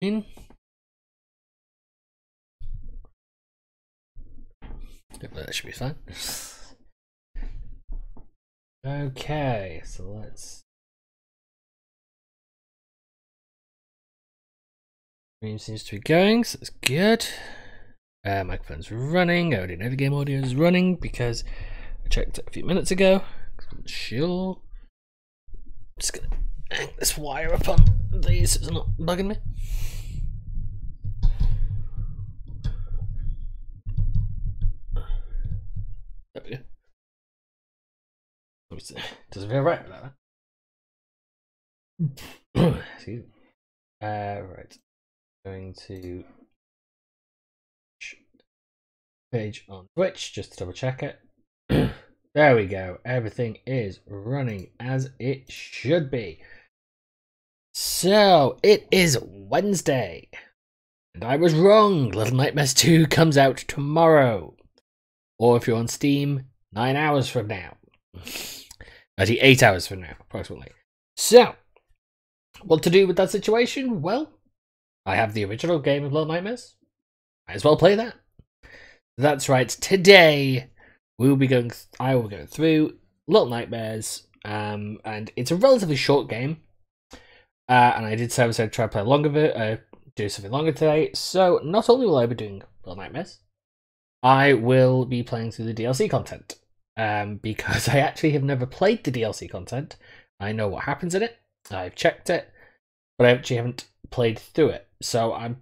in. That should be fine. Okay, so let's. Stream seems to be going, so that's good. Microphone's running. I already know the game audio is running because I checked it a few minutes ago. Sure. Just gonna hang this wire up on these so it's not bugging me. There we go. Does it feel right with that? Excuse me. Right. Going to page on Twitch just to double check it. There we go. Everything is running as it should be. So it is Wednesday, and I was wrong. Little Nightmares 2 comes out tomorrow, or if you're on Steam, 9 hours from now. Actually, 8 hours from now, approximately. So, what to do with that situation? Well, I have the original game of Little Nightmares. Might as well play that. That's right. Today, I will be going through Little Nightmares, and it's a relatively short game. And I did say I was going to try to play longer, do something longer today. So, not only will I be doing Little Nightmares, I will be playing through the DLC content. Because I actually have never played the DLC content. I know what happens in it. I've checked it, but I actually haven't played through it. So I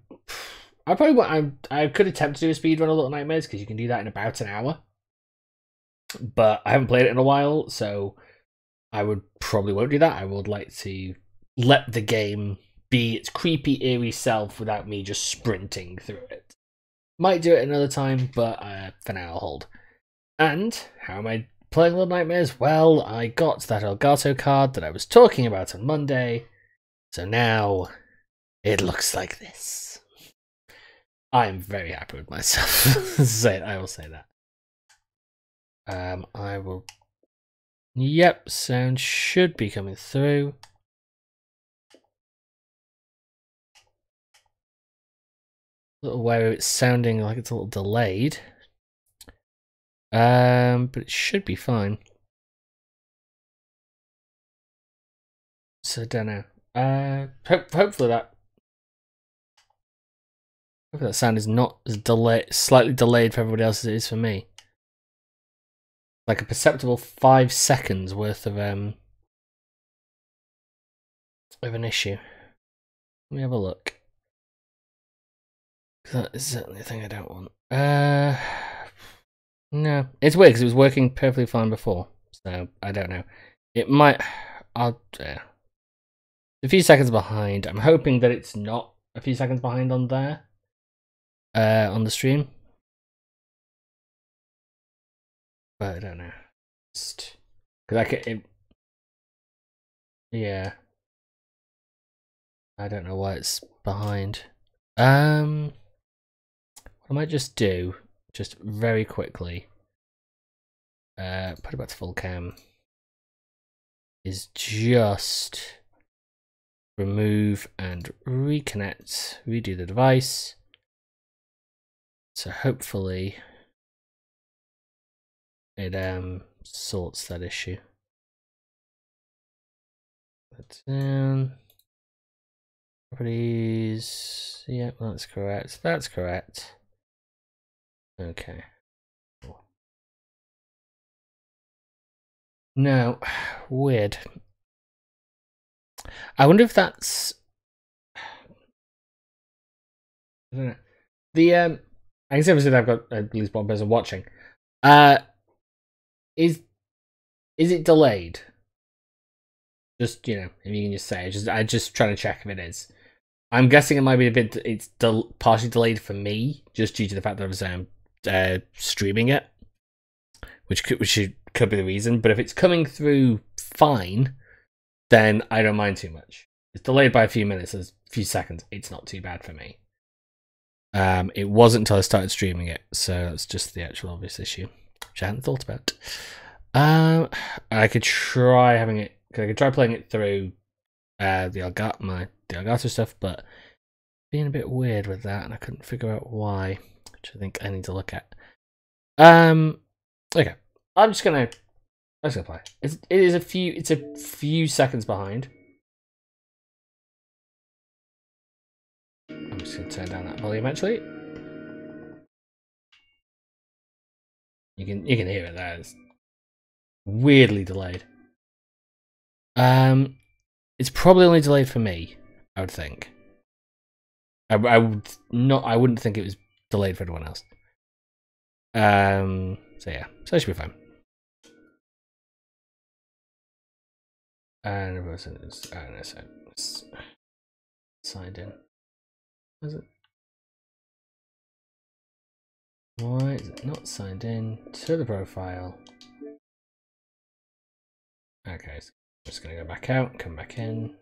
could attempt to do a speedrun of Little Nightmares because you can do that in about an hour. But I haven't played it in a while, so I probably won't do that. I would like to let the game be its creepy, eerie self without me just sprinting through it. Might do it another time, but for now I'll hold. And how am I playing Little Nightmares? Well, I got that Elgato card that I was talking about on Monday, so now it looks like this. I'm very happy with myself. I will say that. I will. Yep, sound should be coming through. A little where it's sounding like it's a little delayed. But it should be fine. So I don't know. Hopefully that sound is not as slightly delayed for everybody else as it is for me. Like a perceptible 5 seconds worth of an issue. Let me have a look. That is certainly a thing I don't want. No, it's weird because it was working perfectly fine before, so I don't know. It might. A few seconds behind. I'm hoping that it's not a few seconds behind on there. On the stream. But I don't know. Because yeah. I don't know why it's behind. What I might just do, just very quickly, put it back to full cam, is just remove and reconnect, redo the device. So hopefully it sorts that issue. Put down properties. Yep, that's correct. That's correct. Okay. Now, weird. I wonder if that's. I don't know. The I can see obviously I've got at least one person watching. Is it delayed? Just, you know, if you can just say. I'm just trying to check if it is. I'm guessing it might be a bit. It's partially delayed for me, just due to the fact that I was streaming it, which could be the reason. But if it's coming through fine, then I don't mind too much. It's delayed by a few minutes, a few seconds. It's not too bad for me. It wasn't until I started streaming it, so that's just the actual obvious issue, which I hadn't thought about. I could try having it. I could try playing it through the Elgato stuff, but being a bit weird with that, and I couldn't figure out why, which I think I need to look at. Okay, I'm just gonna play. It's a few seconds behind. I'm just gonna turn down that volume actually. You can hear it there. It's weirdly delayed. It's probably only delayed for me, I would think. I wouldn't think it was delayed for anyone else. So yeah, so it should be fine. And it's signed in. Is it? Why is it not signed in to the profile? Okay, so I'm just gonna go back out, come back in.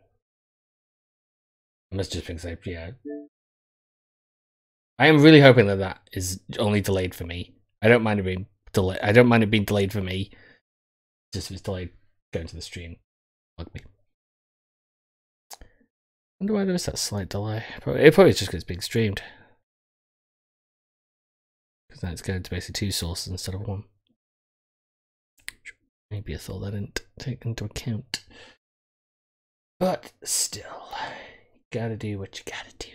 I must just been saved, yeah. I am really hoping that that is only delayed for me. I don't mind it being delayed. I don't mind it being delayed for me. Just if it's delayed going to the stream. Bug me. Wonder why there was that slight delay. It probably is just because it's being streamed. Because now it's going to basically 2 sources instead of 1. Maybe a thought I didn't take into account. But still, you gotta do what you gotta do.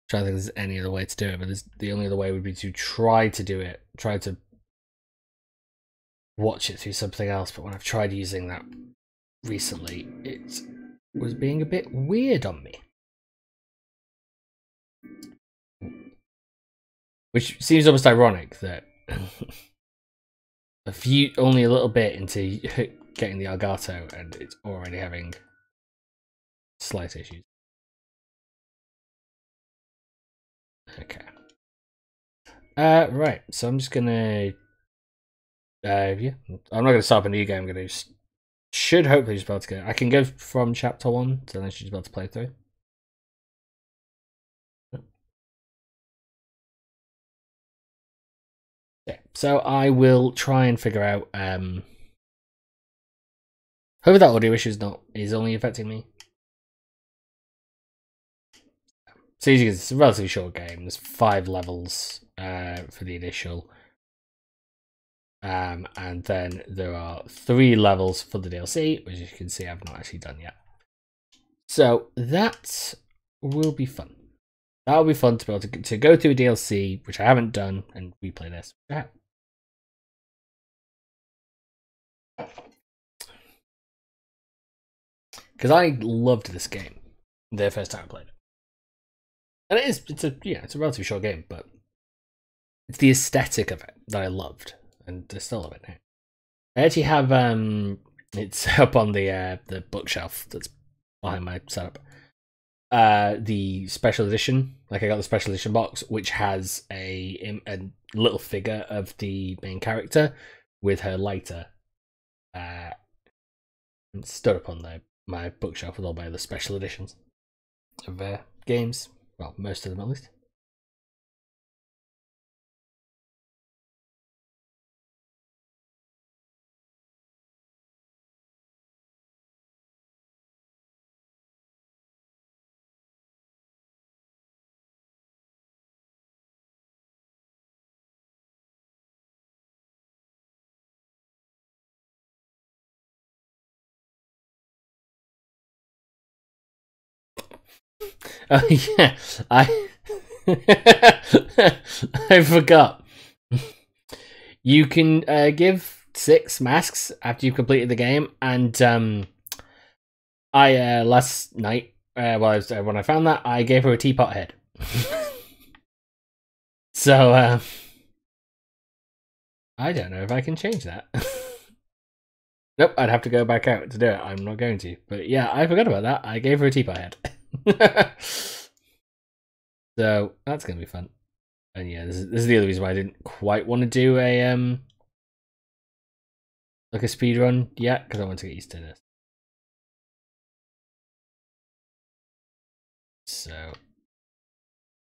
Trying to think if there's any other way to do it, but the only other way would be to try to do it. Try to watch it through something else, but when I've tried using that recently, it was being a bit weird on me. Which seems almost ironic that only a little bit into getting the Elgato and it's already having slight issues. Okay. Right, so I'm just gonna yeah, I'm not gonna start a new game. I'm gonna should hopefully just be able to go. I can go from chapter 1, so then I should just be able to play through. Yeah, so I will try and figure out. Hopefully that audio issue is only affecting me. So as you can see, it's a relatively short game. There's 5 levels for the initial. And then there are 3 levels for the DLC, which you can see I've not actually done yet. So that will be fun. That will be fun to be able to go through a DLC, which I haven't done, and replay this. Because I loved this game the first time I played it. And it's a relatively short game, but it's the aesthetic of it that I loved, and I still love it now. I actually have it's up on the bookshelf that's behind my setup. The special edition, like I got the special edition box, which has a little figure of the main character with her lighter. Stood up on my bookshelf with all my other special editions of games. Well, most of them at least. Oh yeah, I forgot. You can give 6 masks after you've completed the game, and I last night, when I found that, I gave her a teapot head. So I don't know if I can change that. Nope, I'd have to go back out to do it. I'm not going to. But yeah, I forgot about that. I gave her a teapot head. So that's gonna be fun. And yeah, this is the other reason why I didn't quite want to do a like a speed run yet, because I want to get used to this. So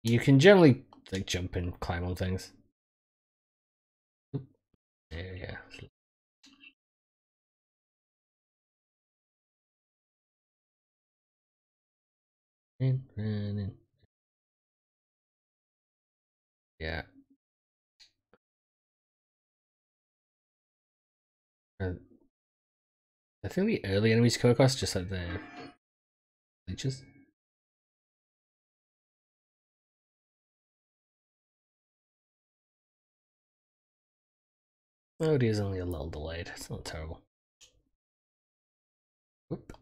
you can generally like jump and climb on things. Yeah. Yeah. I think the early enemies come across just like the leeches. Oh, it is only a little delayed. It's not terrible. Whoop.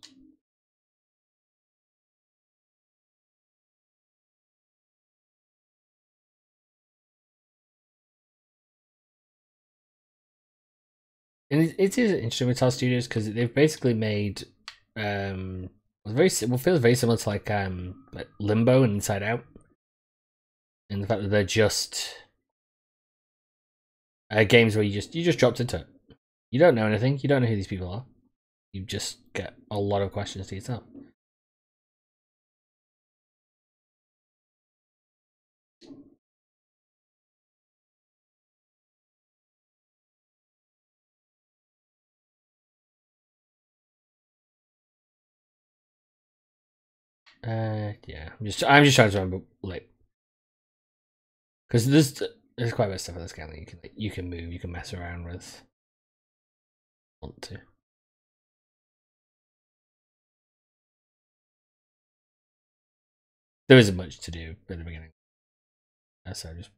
And it is interesting with Tell Studios because they've basically made feels very similar to like Limbo and Inside Out, in the fact that they're just games where you just dropped into it. You don't know anything. You don't know who these people are. You just get a lot of questions to yourself. Yeah. I'm just trying to remember like because there's quite a bit of stuff in this game that you can move, you can mess around with. Want to. There isn't much to do at the beginning. So just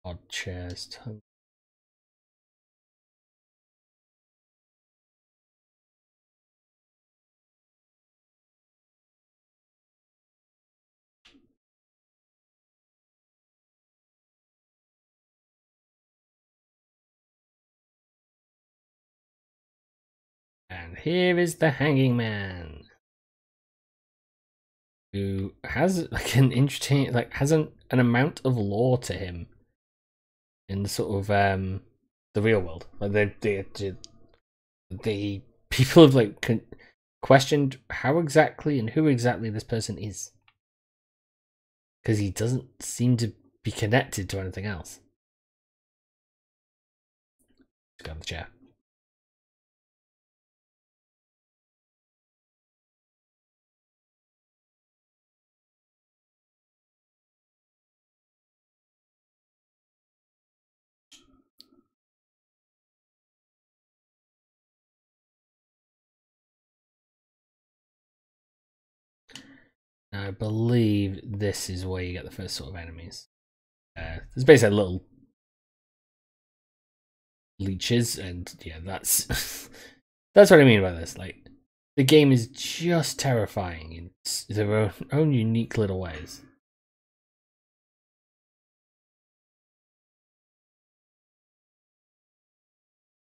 odd chairs. And here is the Hanging Man, who has like an interesting, like has an amount of lore to him in the sort of the real world. Like the people have like questioned how exactly and who exactly this person is, because he doesn't seem to be connected to anything else. Let's go on the chair. I believe this is where you get the first sort of enemies. There's basically little leeches, and yeah, that's that's what I mean by this. Like, the game is just terrifying in their own unique little ways.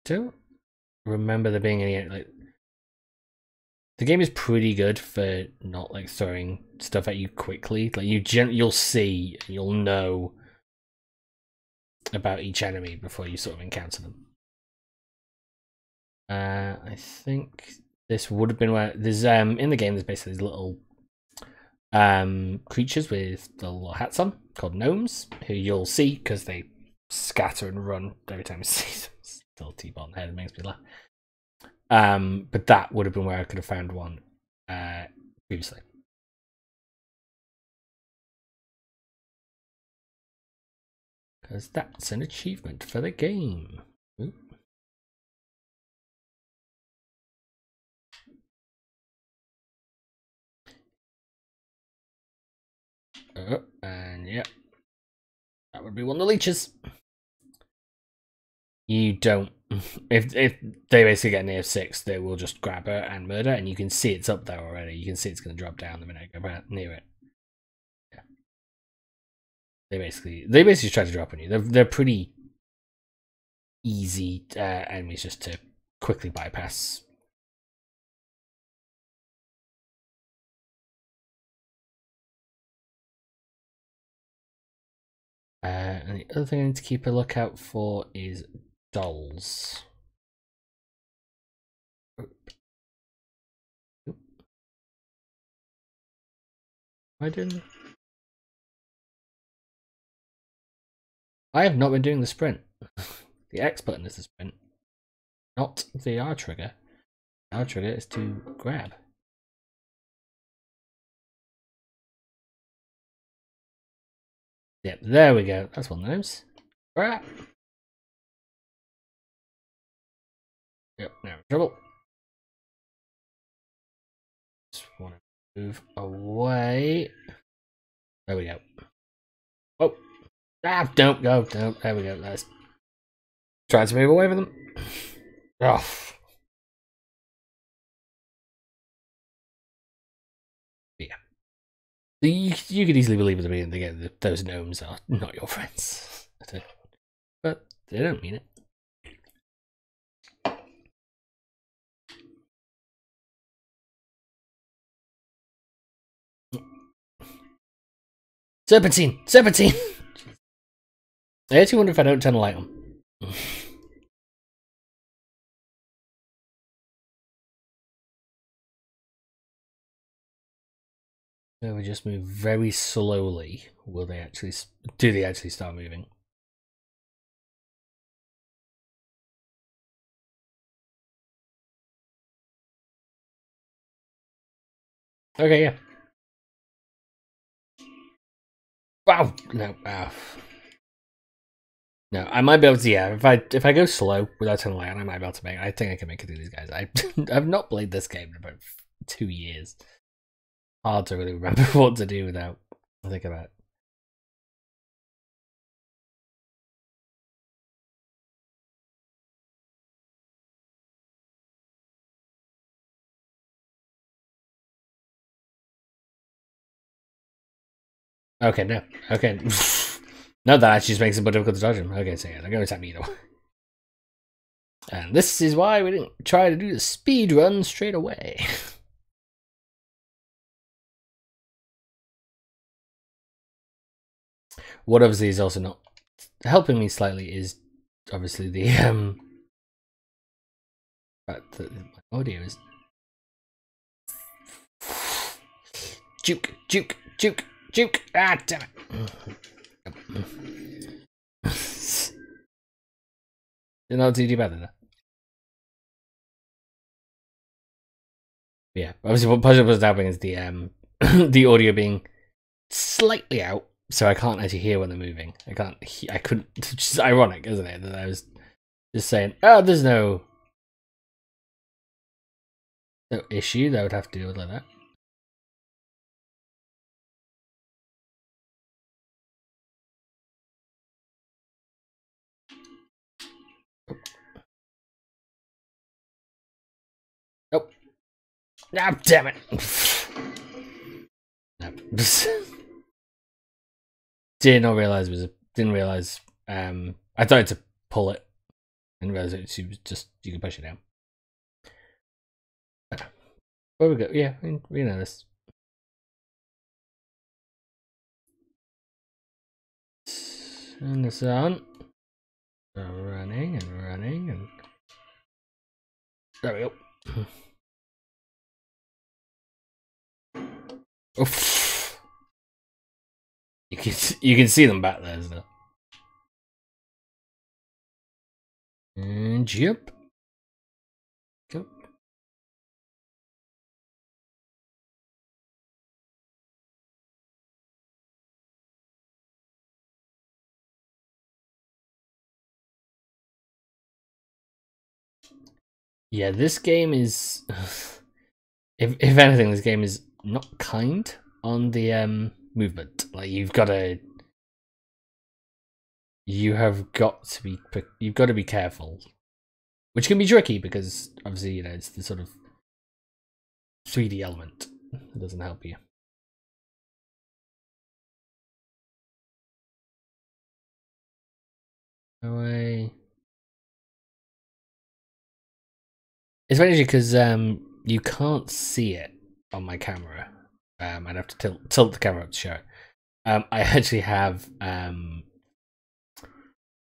Don't remember there being any like. The game is pretty good for not like throwing stuff at you quickly. Like you'll see, you'll know about each enemy before you sort of encounter them. I think this would have been where there's in the game there's basically these little creatures with the little hats on called gnomes, who you'll see because they scatter and run every time you see them. Still T-bone head, it makes me laugh. But that would have been where I could have found one previously. Because that's an achievement for the game. Ooh. And yeah, that would be one of the leeches. You don't. If they basically get near 6, they will just grab her and murder, and you can see it's up there already. You can see it's going to drop down the minute I go near it. Yeah. They basically try to drop on you. They're pretty easy enemies just to quickly bypass. And the other thing I need to keep a lookout for is dolls. I didn't. I have not been doing the sprint. The X button is the sprint, not the R trigger. Our trigger is to grab. Yep, there we go. That's one of those. Grab. Yep, now in trouble. Just want to move away. There we go. Oh. Ah, don't go. Don't. There we go. Let's try to move away from them. Oh. Yeah. You could easily believe at the beginning that those gnomes are not your friends. But they don't mean it. Serpentine! Serpentine! I actually wonder if I don't turn the light on. So we just move very slowly. Will they actually? Do they actually start moving? Okay, yeah. Wow! No. No, I might be able to. Yeah, if I go slow without turning the light on, I might be able to make. I think I can make it through these guys. I've not played this game in about 2 years. Hard to really remember what to do without thinking about it. Okay, no. Okay. No, that actually just makes it more difficult to dodge him. Okay, so yeah, they're going to attack me either way. And this is why we didn't try to do the speed run straight away. What obviously is also not helping me slightly is obviously the fact that my audio is juke, juke, juke, juke. Ah, damn it. Did not do better there. Yeah, obviously what was happening is the the audio being slightly out, so I can't actually hear when they're moving. I couldn't. It's just ironic, isn't it? That I was just saying, oh, there's no issue that I would have to deal with like that. Nope. Ah, damn it. Nope. Didn't realize I tried to pull it and realize it was just you can push it down. Where we go? Yeah, we know this. And this on. Running and there we go. Oof. You can see them back there, isn't it? And jump. Go. Yeah, this game is if anything, this game is not kind on the movement. Like you've got to be careful, which can be tricky because obviously it's the sort of 3D element that doesn't help you. Away. It's very interesting because you can't see it on my camera. I'd have to tilt the camera up to show it. I actually have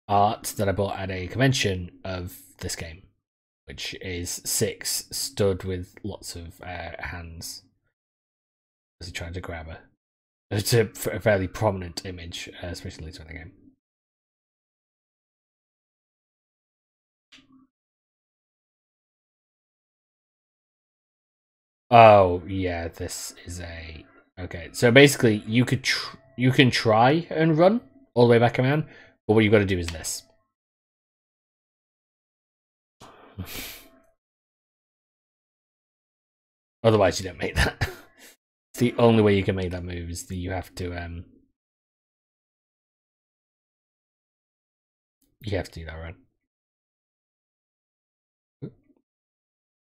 art that I bought at a convention of this game, which is 6 stood with lots of hands as he tried to grab her. It's a fairly prominent image, especially later in the game. Oh yeah, this is a okay. So basically, you can try and run all the way back around, but what you got to do is this. Otherwise, you don't make that. It's the only way you can make that move is that you have to do that run.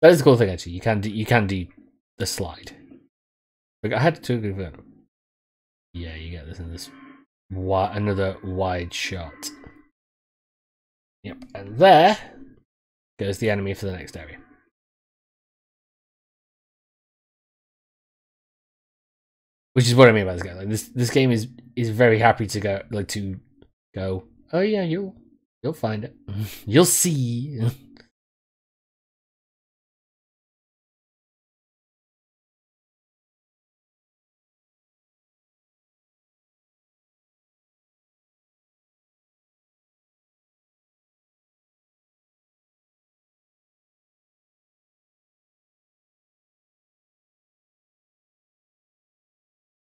That is the cool thing actually. You can do the slide. Like I had to go. Yeah, you get this in this another wide shot. Yep, and there goes the enemy for the next area. Which is what I mean by this game. Like this game is very happy to go. Oh yeah, you'll find it. You'll see.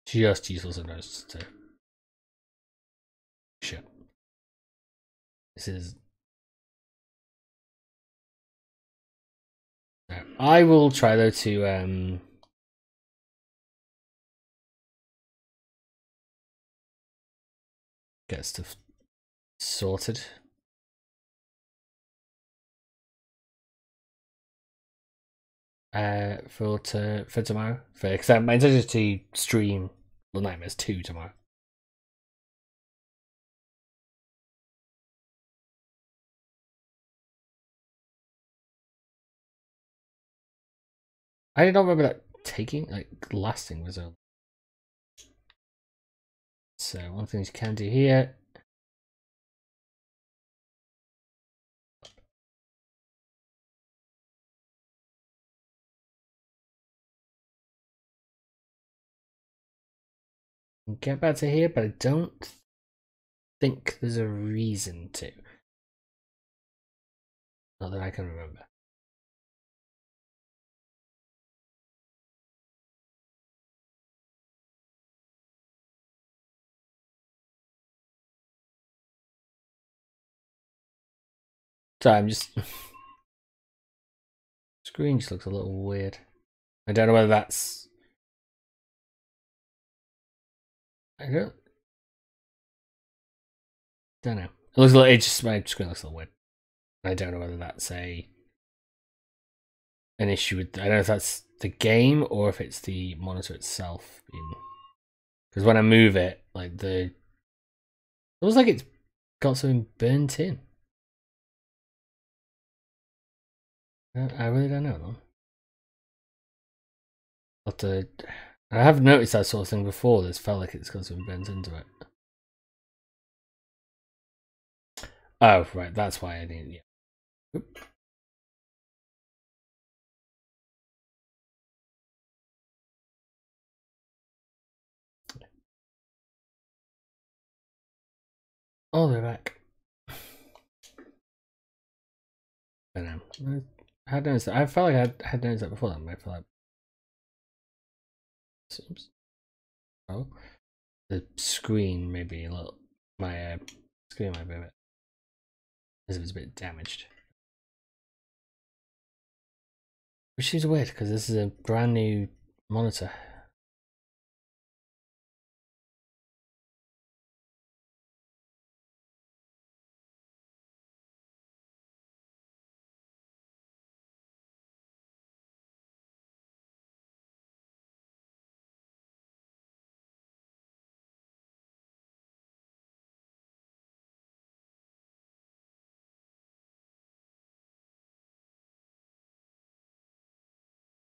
Just useless enough to shit. This is. I will try though to get stuff sorted. For tomorrow. Because my intention is to stream Little Nightmares 2 tomorrow. I don't remember that lasting was on. So one thing you can do here. Get back to here, but I don't think there's a reason to. Not that I can remember. So I'm just screen just looks a little weird. I don't know whether that's I don't know. It looks a little. It just my screen looks a little weird. I don't know whether that's an issue with. I don't know if that's the game or if it's the monitor itself. Because when I move it, it looks like it's got something burnt in. I really don't know though. But I have noticed that sort of thing before. This felt like it's got something burnt into it. Oh right, that's why I didn't. Yeah. Oop. All the way back. I don't know. I had noticed that. I felt like I had noticed that before. I feel like. Oops. Oh, the screen may be a little. My screen might be a bit. As it was a bit damaged. Which seems weird because this is a brand new monitor.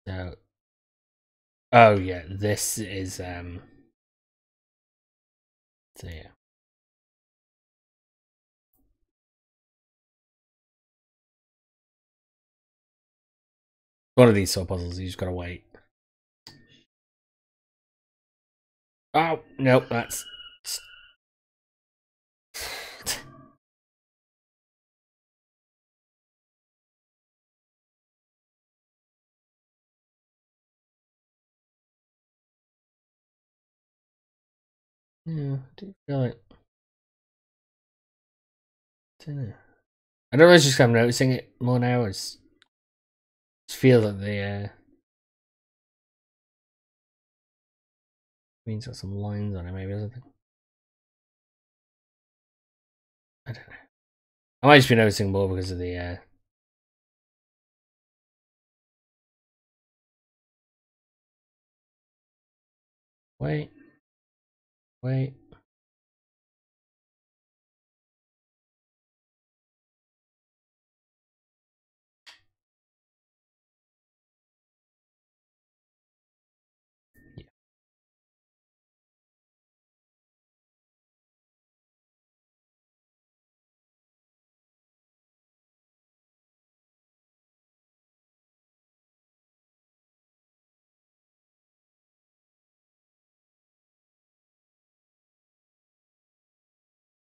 So, oh yeah, this is so yeah. One of these sort of puzzles, you just gotta wait. Oh nope, that's Yeah, I do feel it. I don't know. I don't know, it's just I'm noticing it more now. It's just feel that the means got some lines on it maybe or something. I don't know. I might just be noticing more because of the wait. Yeah.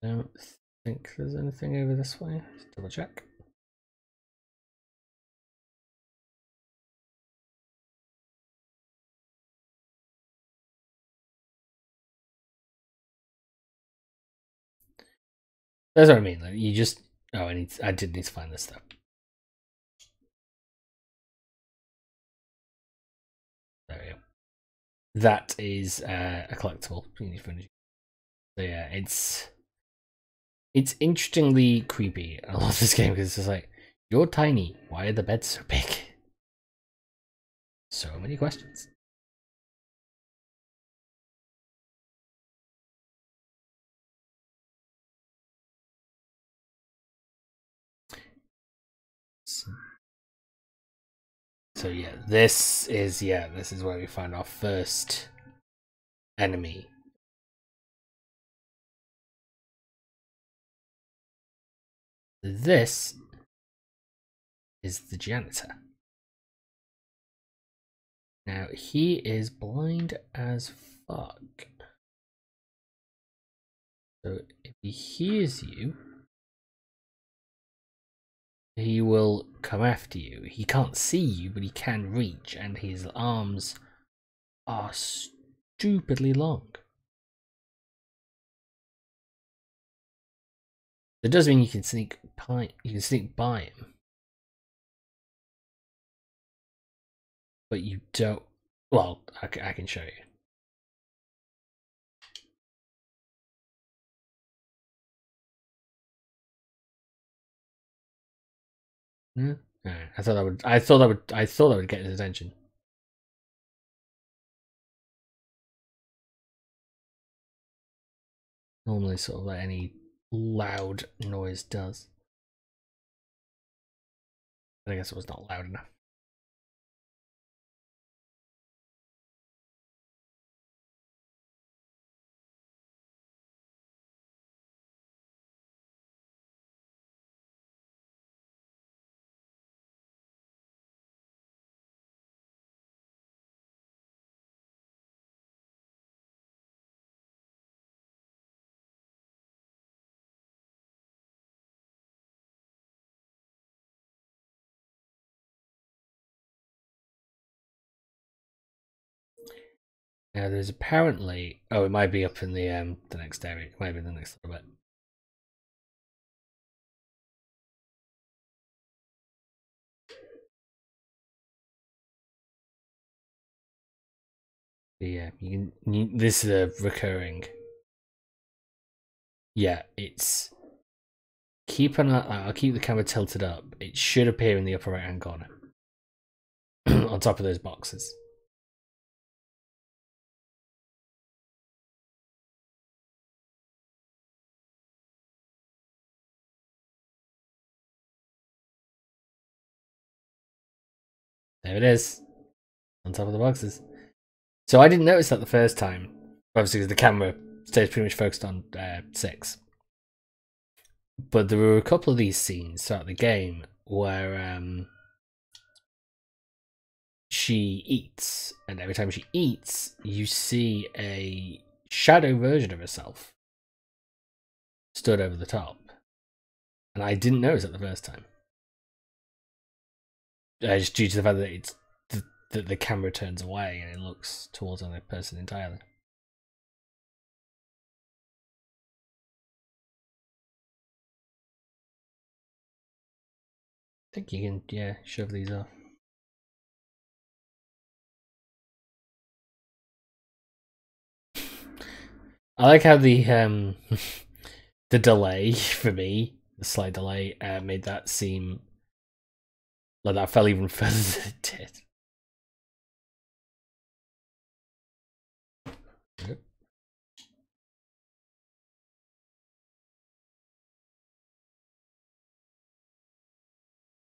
Don't think there's anything over this way. Just double check. That's what I mean. Like, you just I did need to find this stuff. There we go. That is a collectible. So yeah, it's interestingly creepy. I love this game because it's just like, you're tiny. Why are the beds so big? So many questions. So yeah, this is where we find our first enemy. This is the janitor. Now he is blind as fuck. So if he hears you, he will come after you. He can't see you, but he can reach, and his arms are stupidly long. It does mean you can sneak by him, but you don't. Well, I can show you. Yeah. Right. I thought that would get his attention. Normally, sort of like any loud noise does. But I guess it was not loud enough. Now, there's apparently. Oh, it might be up in the next area. It might be the next little bit. But yeah, this is a recurring. Yeah, it's I'll keep the camera tilted up. It should appear in the upper right hand corner on top of those boxes. There it is, on top of the boxes. So I didn't notice that the first time, obviously because the camera stays pretty much focused on 6. But there were a couple of these scenes throughout the game where she eats, and every time she eats, you see a shadow version of herself stood over the top. And I didn't notice it the first time. Just due to the fact that it's that the camera turns away and it looks towards another person entirely. think you can, yeah, shove these off. I like how the the delay for me, the slight delay, made that seem like that fell even further than it did. Yep.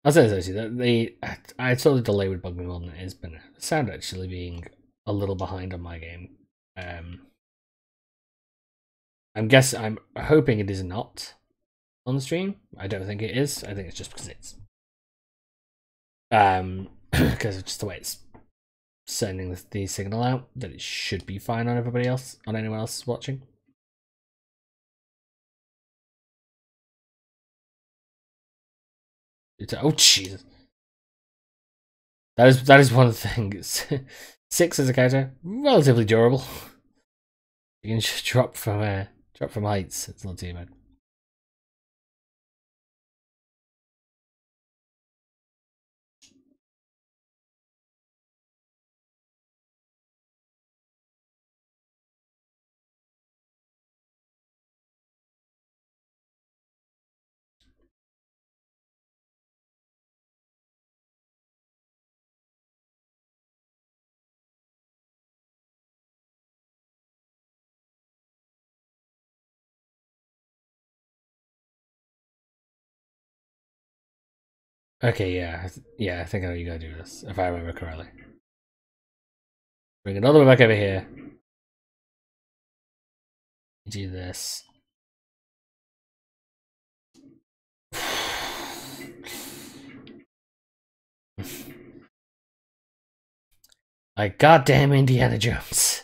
I was actually that I saw the delay would bug me more than it is, but the sound actually being a little behind on my game. I'm hoping it is not on the stream. I don't think it is. I think it's just because it's because of just the way it's sending the signal out, that it should be fine on everybody else, on anyone else watching. Oh Jesus! That is one of the things. 6 as a character, relatively durable. You can just drop from heights. It's not too bad. Okay, yeah, I think I know you gotta do this, if I remember correctly. Bring it all the way back over here. Do this. Like goddamn Indiana Jones.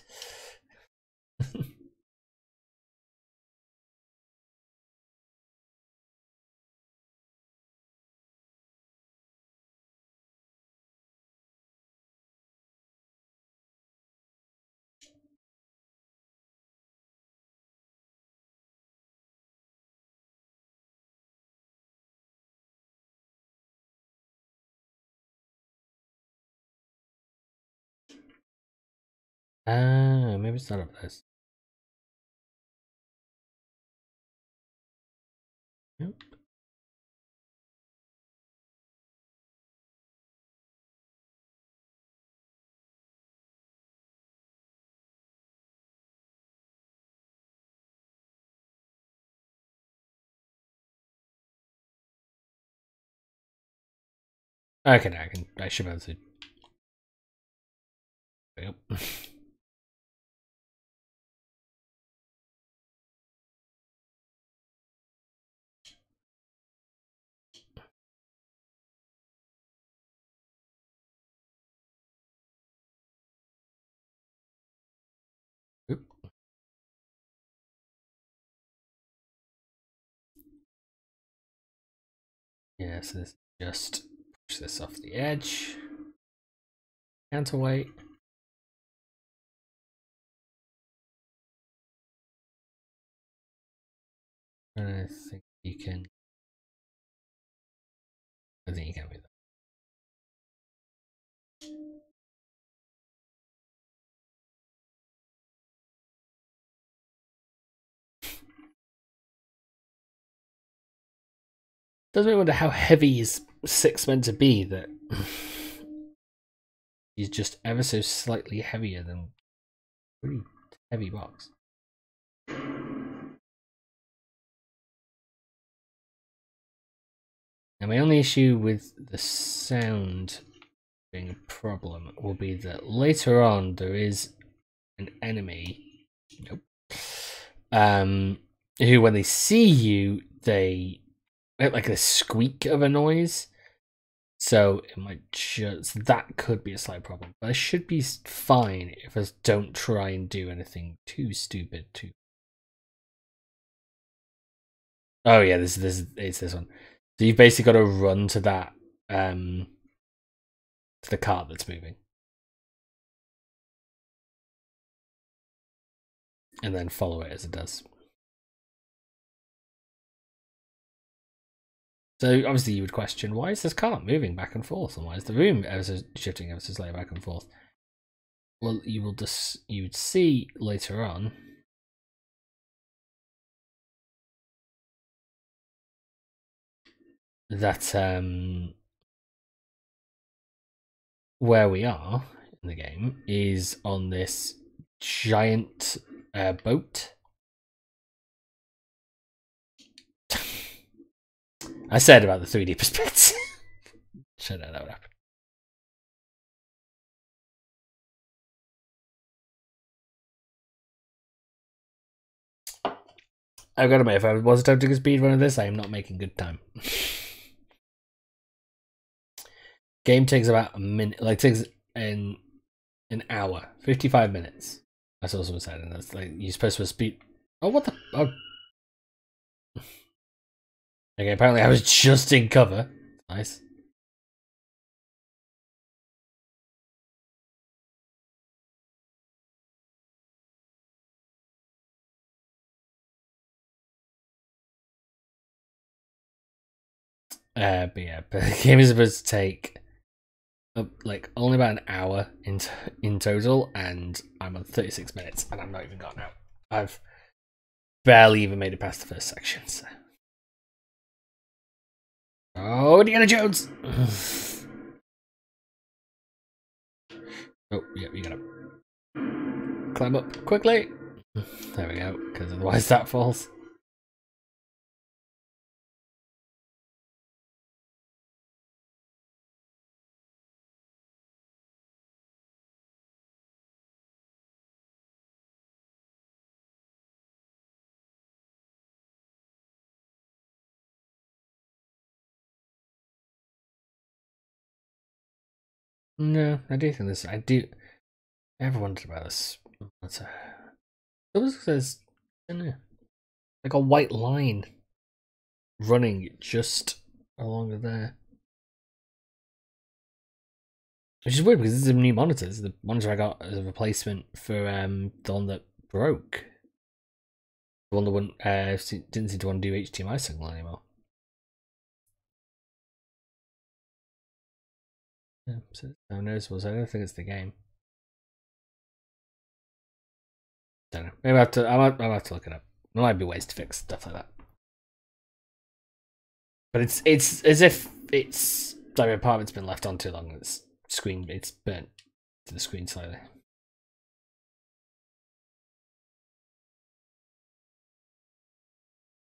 Ah, maybe it's not up this. Nope. Okay, I should be able to. Yep. Oop. Yeah, so this just push this off the edge. Counterweight. And I think you can. I think you can with that. Does me wonder how heavy is 6 meant to be that he's just ever so slightly heavier than a pretty heavy box. Now my only issue with the sound being a problem will be that later on there is an enemy, nope, who when they see you, they make like a squeak of a noise. So it might just, that could be a slight problem, but I should be fine if I don't try and do anything too stupid. Oh yeah, it's this one. So you've basically got to run to that to the cart that's moving, and then follow it as it does. So obviously you would question, why is this cart moving back and forth, and why is the room shifting ever so slightly back and forth? Well, you would see later on that where we are in the game is on this giant boat. I said about the 3D perspective. Should know that would happen. I've got to admit, if I was attempting a speed run of this, I am not making good time. Game takes about a minute, like takes an hour, 55 minutes. That's also said, and that's like you're supposed to speed. Oh, what the? Oh. Okay, apparently I was just in cover. Nice. But yeah, but the game is supposed to take like only about an hour in total, and I'm on 36 minutes, and I'm not even gotten out. I've barely even made it past the first section. So. Oh, Indiana Jones! Oh, yeah, you gotta climb up quickly. There we go, because otherwise that falls. No, I do think this. I do. I ever wondered about this. What's there's like a white line running just along there. Which is weird because this is a new monitor. This is the monitor I got as a replacement for the one that broke. The one that didn't seem to want to do HDMI signal anymore. Yeah, so no noticeable. So I don't think it's the game. Don't know. Maybe I'll have to look it up. There might be ways to fix stuff like that. But it's as if it's like a part of it's been left on too long. It's burnt to the screen slightly.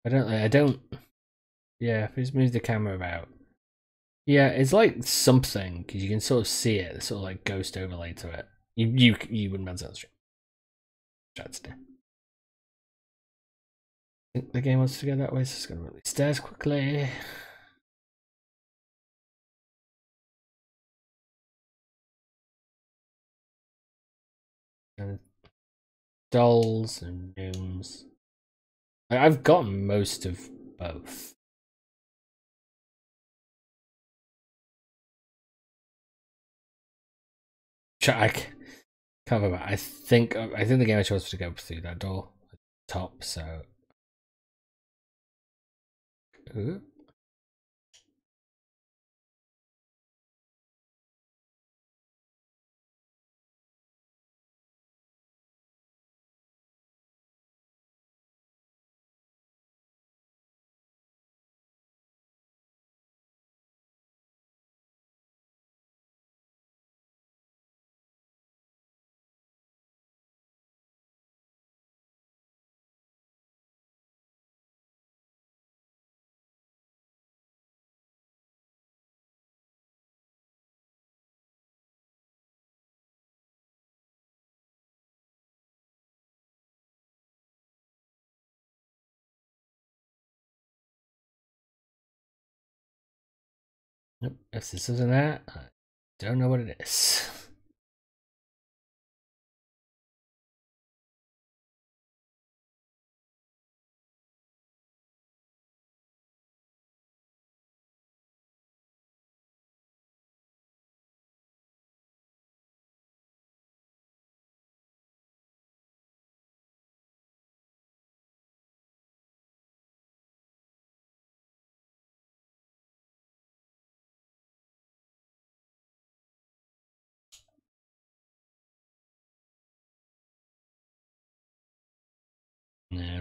I don't. Yeah, if I just move the camera about. Yeah, it's like something because you can sort of see it. The sort of like ghost overlay to it. You wouldn't mind that stream. I think the game wants to go that way, so it's gonna release stairs quickly. And dolls and gnomes. I've gotten most of both. I can't remember. I think the game I chose was to go through that door at the top. So. Ooh. Nope. If this isn't that, I don't know what it is.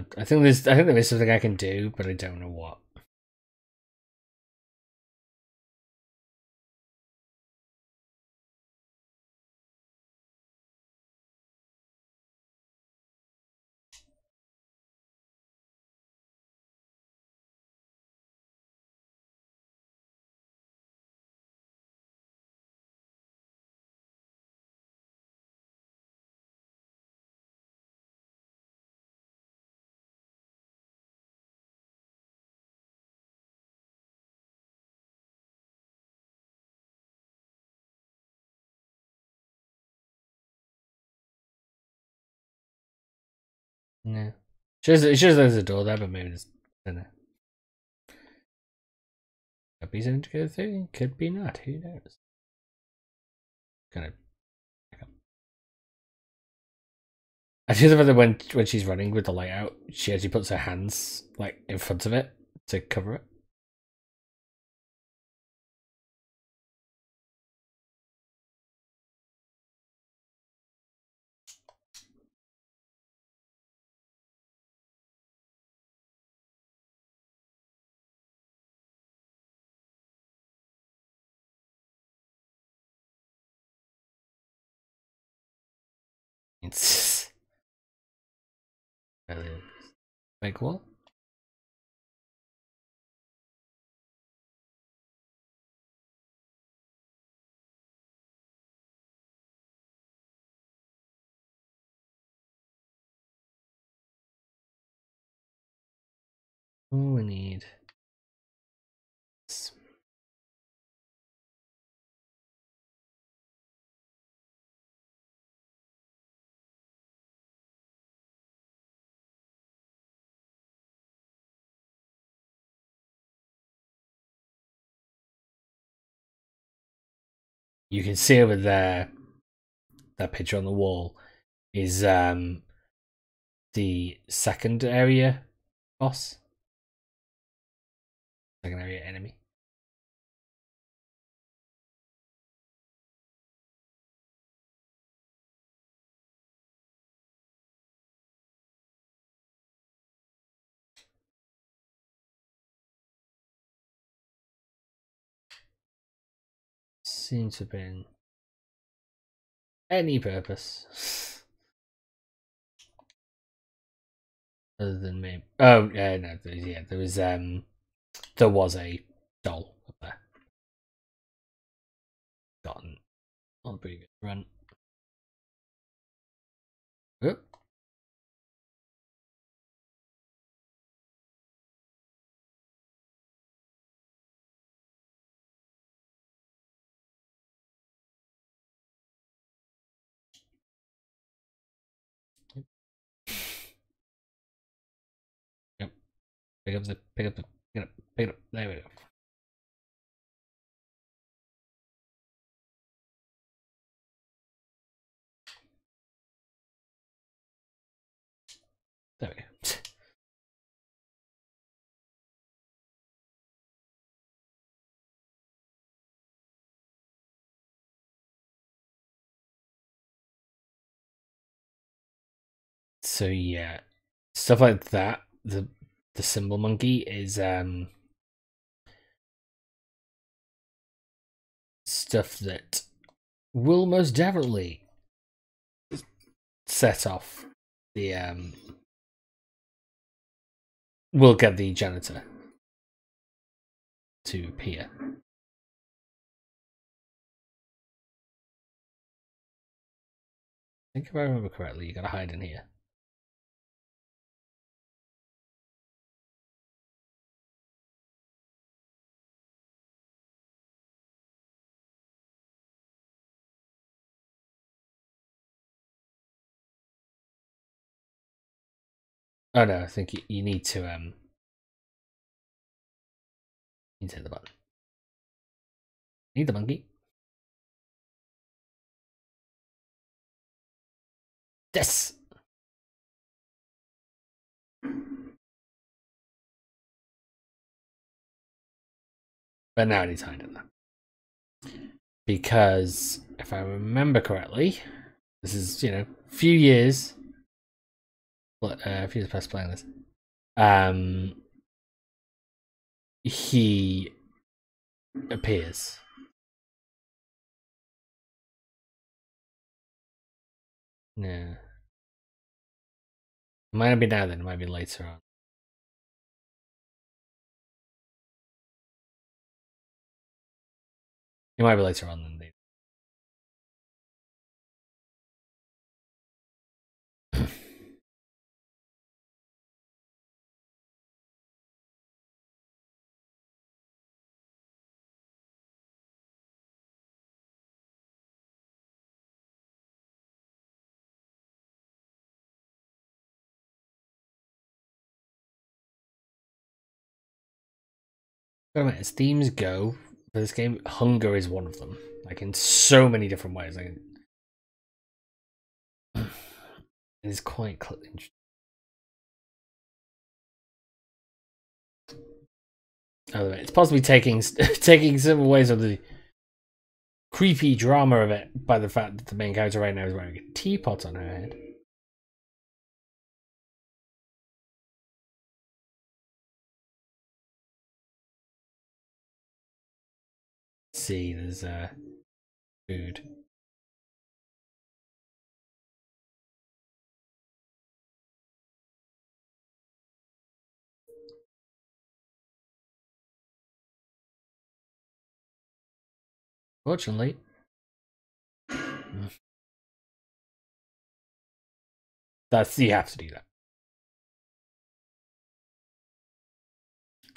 know. I think there is something I can do, but I don't know what. No. It shows there's a door there, but maybe there's, I don't know. Could be something to go through, could be not, who knows? Kind of. I feel that when she's running with the light out, she actually puts her hands like in front of it to cover it. It's big wall. Oh, we need. You can see over there, that picture on the wall is the second area boss. Second area enemy. Seems to have been any purpose other than me. Oh yeah, no, yeah, there was a doll up there. Gotten on a pretty good run. Oop. Yep. Pick up the. Pick it up. There we go. There we go. So yeah, stuff like that. The symbol monkey is stuff that will most definitely set off the will get the janitor to appear. I think if I remember correctly, you gotta hide in here. Oh no, I think you need to hit the button. Need the monkey. Yes. But now I need to hide in there. Because if I remember correctly, this is, a few years if he's past playing this, he appears. Yeah. It might not be now then, it might be later on. It might be later on than the It's themes go for this game. Hunger is one of them, like in so many different ways. Like, it is quite interesting. Oh, it's possibly taking some ways of the creepy drama of it by the fact that the main character right now is wearing a teapot on her head. Let's see, there's food. Fortunately, you have to do that.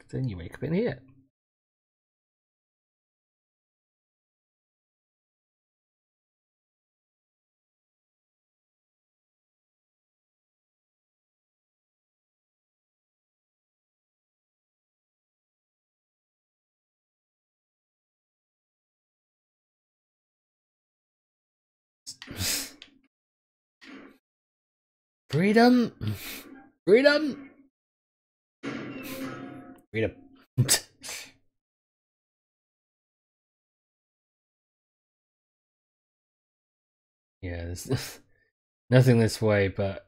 Then you wake up in here. Freedom! Freedom! Freedom. Yeah, there's nothing this way, but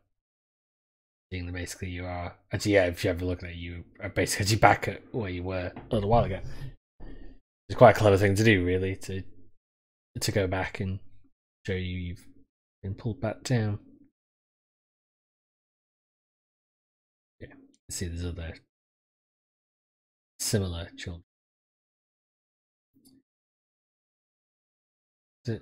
seeing that basically you are. Actually, yeah, if you have a look at it, you are basically back at where you were a little while ago. It's quite a clever thing to do, really, to go back and show you've been pulled back down. Yeah, see, there's other similar children. It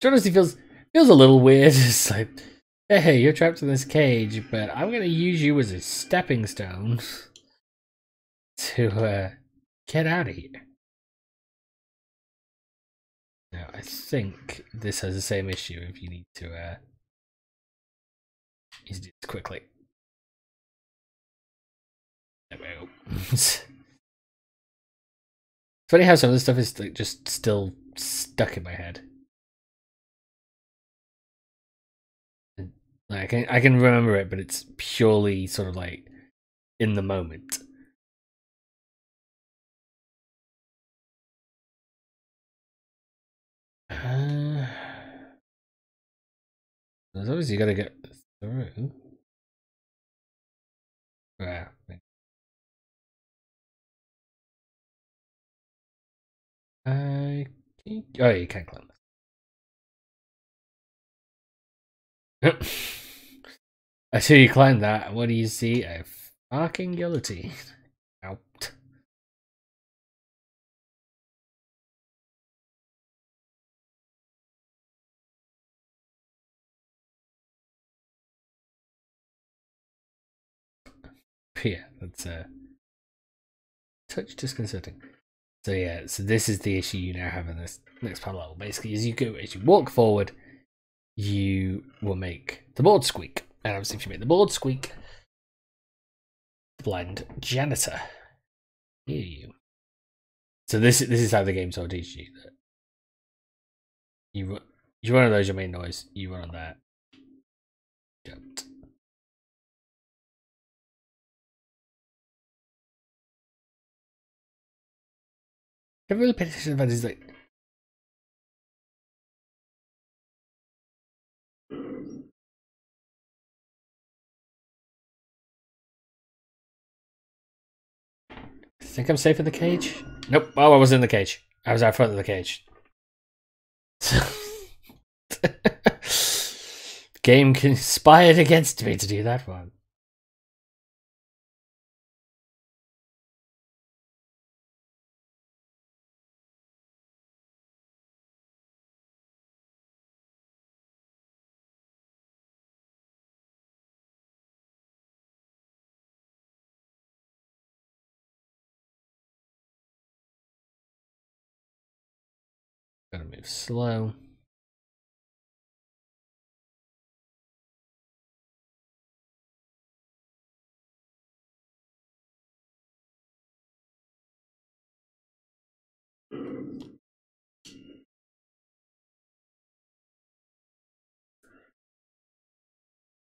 honestly feels a little weird. It's like, hey, you're trapped in this cage, but I'm gonna use you as a stepping stone to get out of here. Now, I think this has the same issue if you need to do this quickly. There we go. It's funny how some of this stuff is like just still stuck in my head. Like I can remember it, but it's purely sort of like in the moment. As always, you gotta get through. Yeah. Oh, you can't climb this. I see you climb that. What do you see? A fucking guillotine. Out. Yeah, that's touch disconcerting. So yeah, so this is the issue you now have in this next part level. Basically, as you walk forward, you will make the board squeak. And obviously if you make the board squeak, the blind janitor hear you. So this is how the game sort of teaches you that you run on those, your main noise, you run on that. Jumped. Never really paid attention about these like think I'm safe in the cage. Nope. Oh, I was in the cage. I was out front of the cage. Game conspired against me to do that one. Gotta move slow.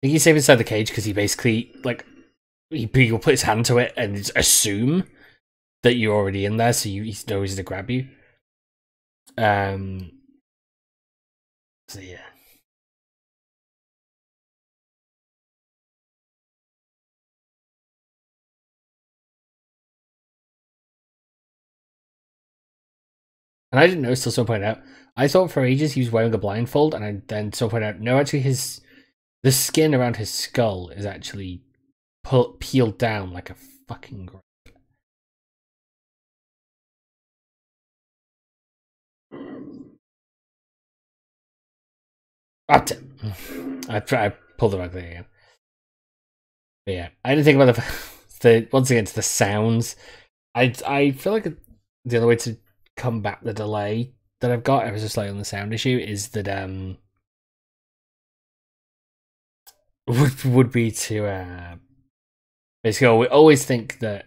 I think he's safe inside the cage because he basically, like, he will put his hand to it and just assume that you're already in there, so he knows to grab you. So yeah. And I didn't know, till someone pointed out. I thought for ages he was wearing a blindfold, and then someone pointed out, no, actually the skin around his skull is actually peeled down like a fucking grape. I pulled the wrong thing again. But yeah, I didn't think about the once again, it's the sounds. I feel like the other way to combat the delay that I've got, ever so slightly on the sound issue, is that would be to basically we always think that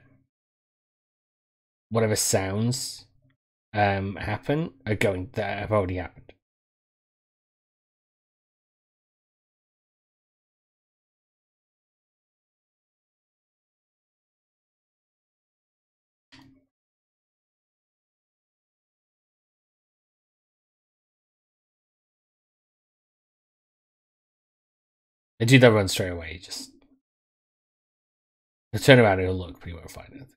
whatever sounds happen are going that have already happened. I do that run straight away. Just the turn around, it'll look, but you won't find it.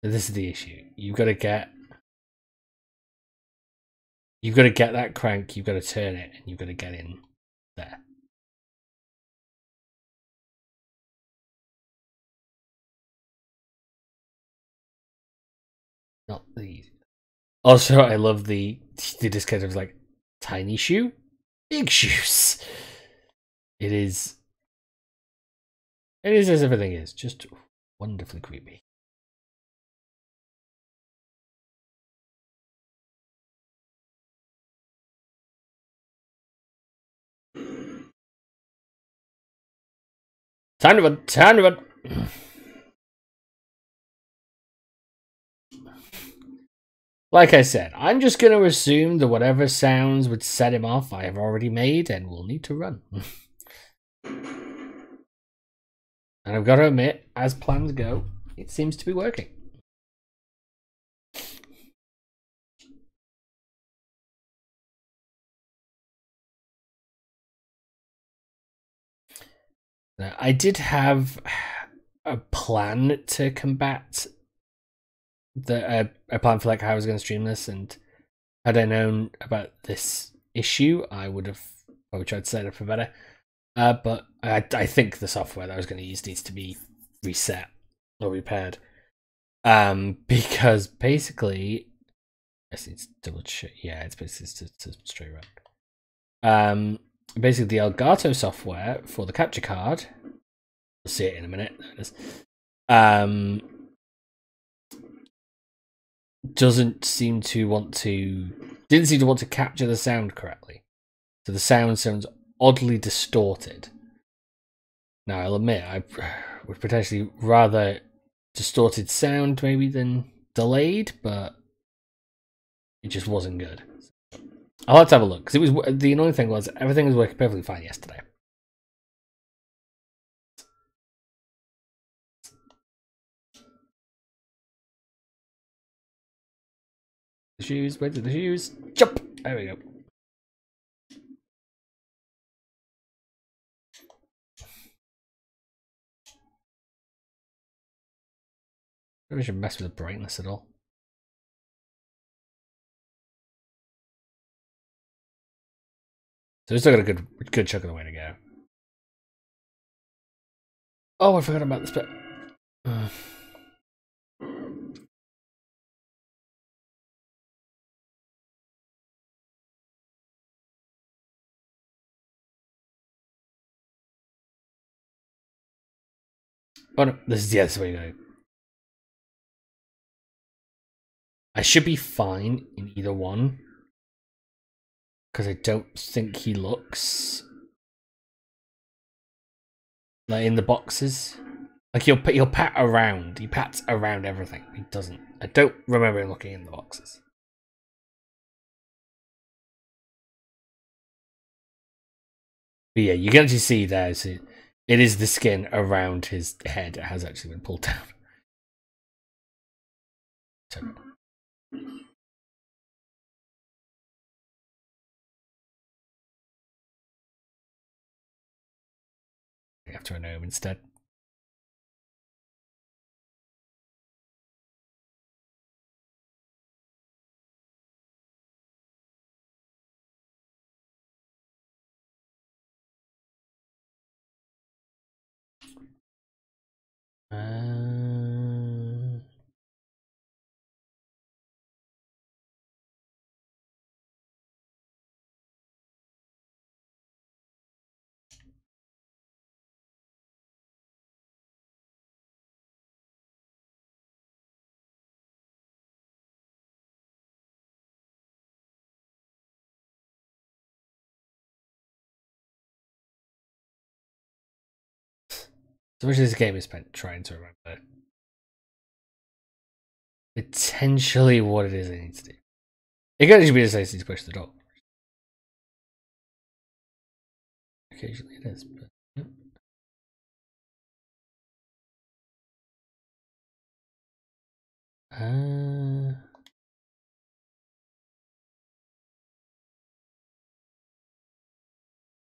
So this is the issue. You've got to get that crank. You've got to turn it, and you've got to get in there. Not these. Also, I love the just kind of like tiny shoe, big shoes. It is as everything is, just wonderfully creepy. Time to run! Time to run! Like I said, I'm just going to assume that whatever sounds would set him off I have already made, and we'll need to run. And I've got to admit, as plans go, it seems to be working. Now, I did have a plan to combat a plan for like how I was going to stream this, and had I known about this issue, I would have probably tried to set it up for better. But I think the software that I was going to use needs to be reset or repaired. Because basically, yes, it's double check. Yeah, it's basically it's straight around. Basically, the Elgato software for the capture card. We'll see it in a minute. There it is. Didn't seem to want to capture the sound correctly. So the sound sounds oddly distorted. Now, I'll admit, I would potentially rather distorted sound maybe than delayed, but it just wasn't good. I'll have to have a look because it was the annoying thing was everything was working perfectly fine yesterday. The shoes, where did the shoes? Jump! There we go. Maybe I should mess with the brightness at all. So we still got a good chunk of the way to go. Oh, I forgot about this bit. Oh no, this is the way to go. I should be fine in either one. Because I don't think he looks like in the boxes. Like he'll pat around. He pats around everything. He doesn't. I don't remember him looking in the boxes. But yeah, you can actually see there. So it is the skin around his head. It has actually been pulled down. So, I have to a gnome instead. So much of this game is spent trying to remember potentially what it is I need to do. It could actually be just I need to push the door. Occasionally it is, but yep.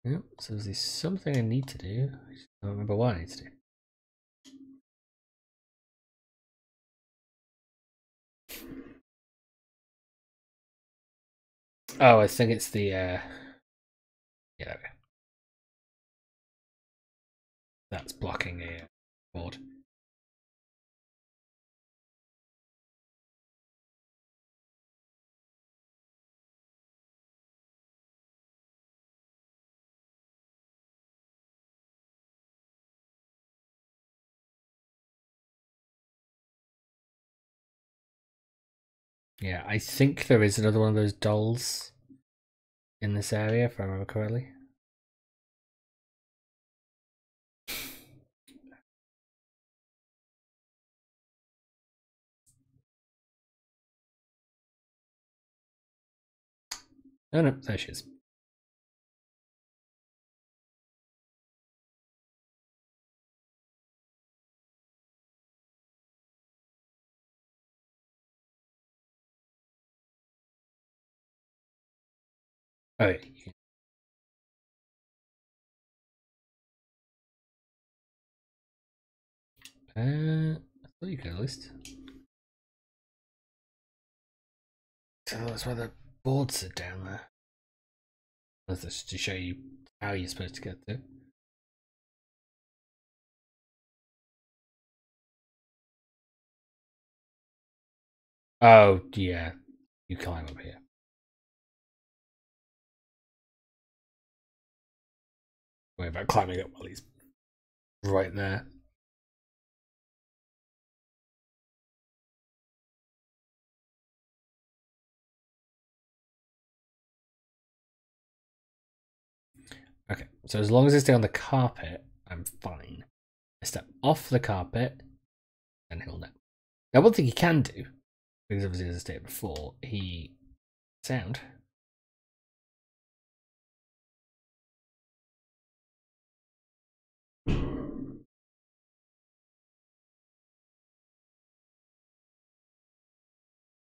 Yep, so is there something I need to do? I just don't remember what I need to do. Oh, I think it's the yeah, okay. That's blocking a board. Yeah, I think there is another one of those dolls in this area, if I remember correctly. Oh no, there she is. Oh yeah. I thought you could at least. So that's why the boards are down there. That's just to show you how you're supposed to get there. Oh yeah, you climb up here. Worry about climbing up while he's right there. Okay, so as long as I stay on the carpet, I'm fine. I step off the carpet, and he'll know. Now, one thing he can do, because obviously as I stated before, he sound.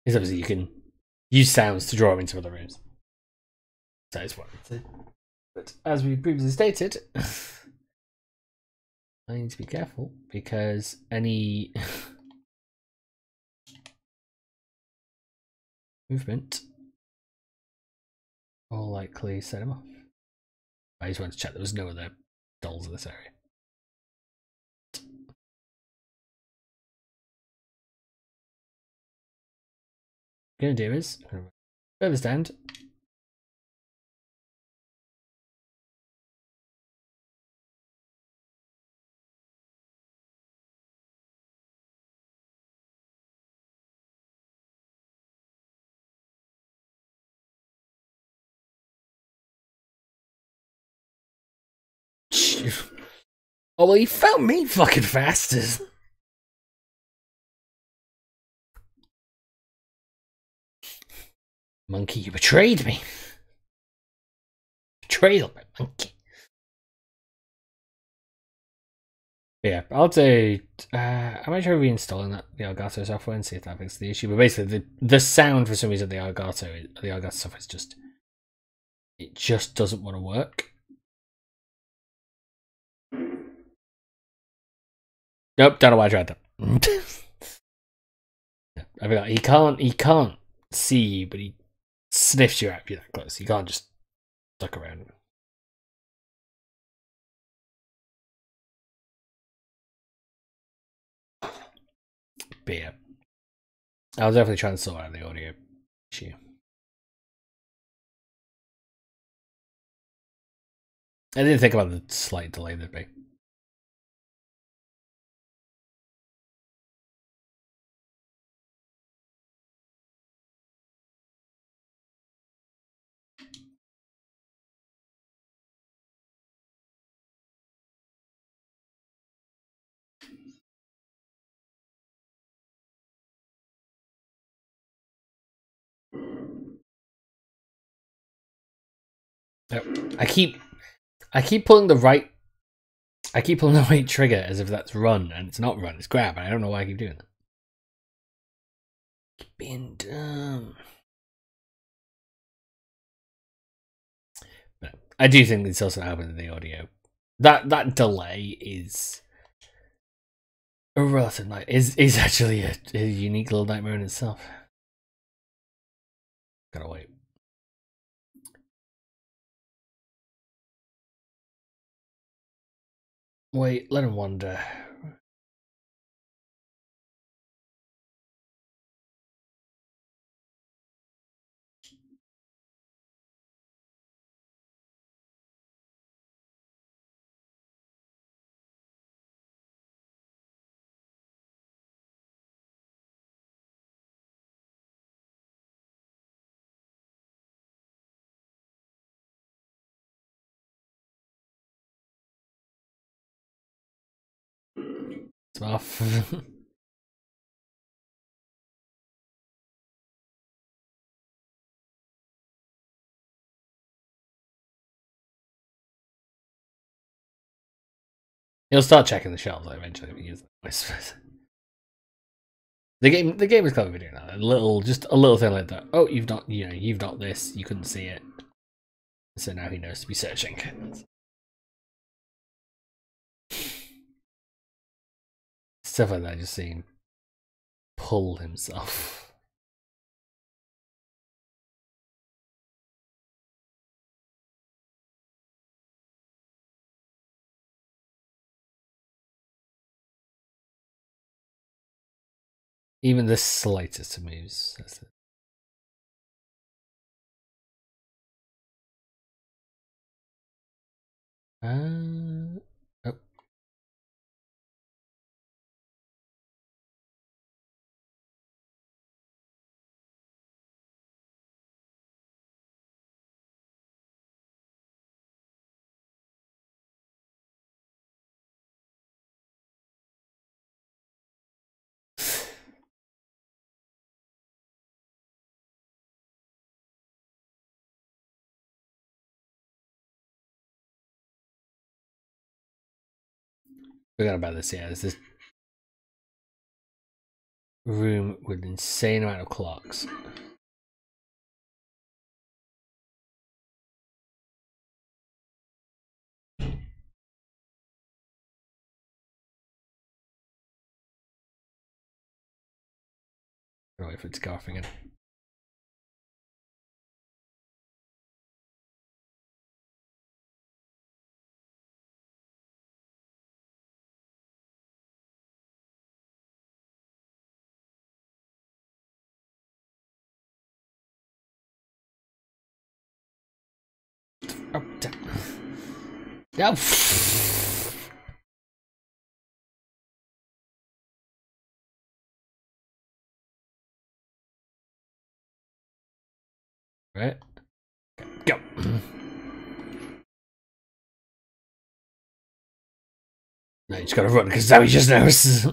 Because obviously you can use sounds to draw them into other rooms. So it's what it's. But as we previously stated, I need to be careful because any movement will likely set him off. I just wanted to check there was no other dolls in this area. What I'm going to do is further stand. Oh, well, he found me fucking fastest. Monkey, you betrayed me. Betrayal, monkey. Yeah, I'll say I might try reinstalling the Elgato software and see if that fixes the issue. But basically, the sound for some reason the Elgato software is it just doesn't want to work. Nope, don't know why I tried that. I forgot he can't see you, but he sniffs you out if you're that close. You can't just duck around. But yeah, I was definitely trying to sort out the audio issue. I didn't think about the slight delay there'd be. Yep. I keep pulling the right trigger as if that's run, and it's not run, it's grab, and I don't know why I keep doing that. Keep being dumb. But I do think this also happened in the audio. That delay is a relative night is actually a unique little nightmare in itself. Gotta wait. Wait, let him wander. It's off. He'll start checking the shelves eventually if he uses them. The game is clever doing that. Just a little thing like that. Oh, you've not this. You couldn't see it, so now he knows to be searching. Stuff like that. Just seeing pull himself. Even the slightest of moves. That's it. Oh. Forgot about this. Yeah, room with an insane amount of clocks. I'll wait for it to go off again. Oh, damn. No. Right. Go. No, you just gotta run because Zoe just knows.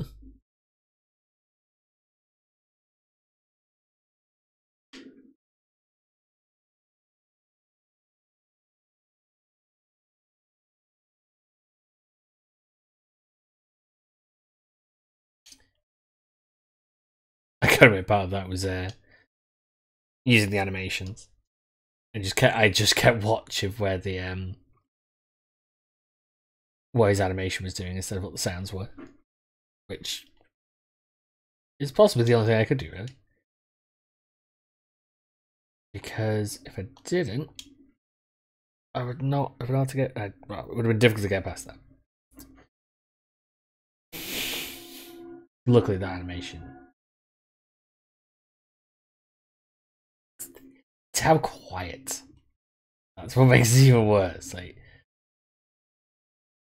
I gotta admit, part of that was using the animations. I just kept watch of where the what his animation was doing instead of what the sounds were, which is possibly the only thing I could do really. Because if I didn't, I would not have been able to get. Well, it would have been difficult to get past that. Luckily, that animation. It's how quiet. That's what makes it even worse. Like,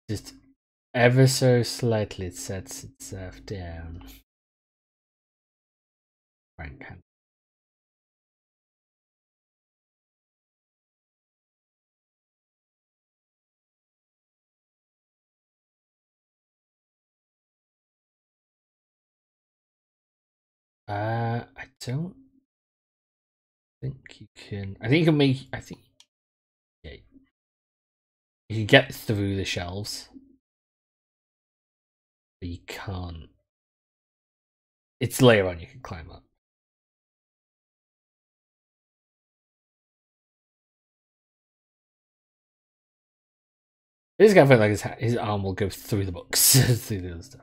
just ever so slightly, it sets itself down. Frank. I don't think you can. I think you can make. I think. Yeah. You can get through the shelves, but you can't. It's later on you can climb up. It is kind of like his arm will go through the books, through the other stuff.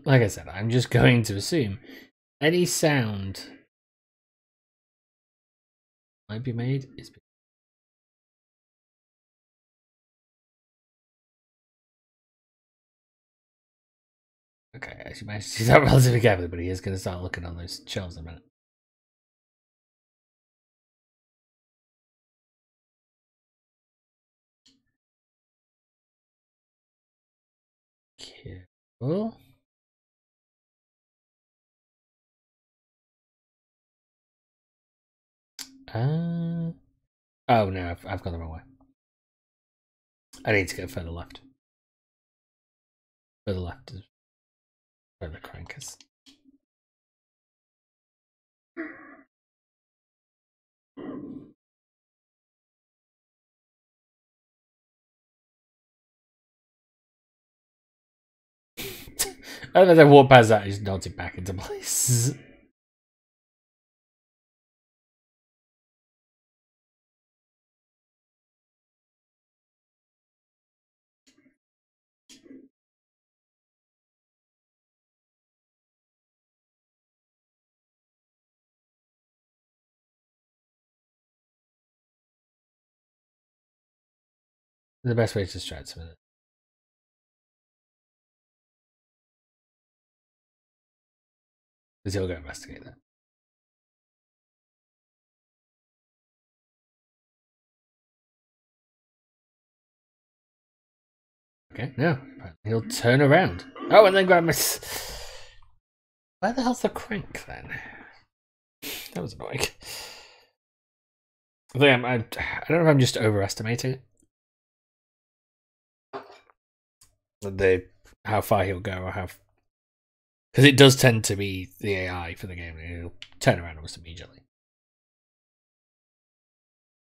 Like I said, I'm just going to assume any sound might be made is. Okay, actually managed to do that relatively carefully, but he is going to start looking on those shelves in a minute. Careful. Oh no, I've gone the wrong way. I need to go further left. Further left is where the crank is. And as I walk past that, I just nods it back into place. The best way to distract someone. Because he'll go investigate that. Okay, no. He'll turn around. Oh, and then grab my... Where the hell's the crank, then? That was annoying. I don't know if I'm just overestimating how far he'll go, or how... Because it does tend to be the AI for the game. He'll turn around almost immediately.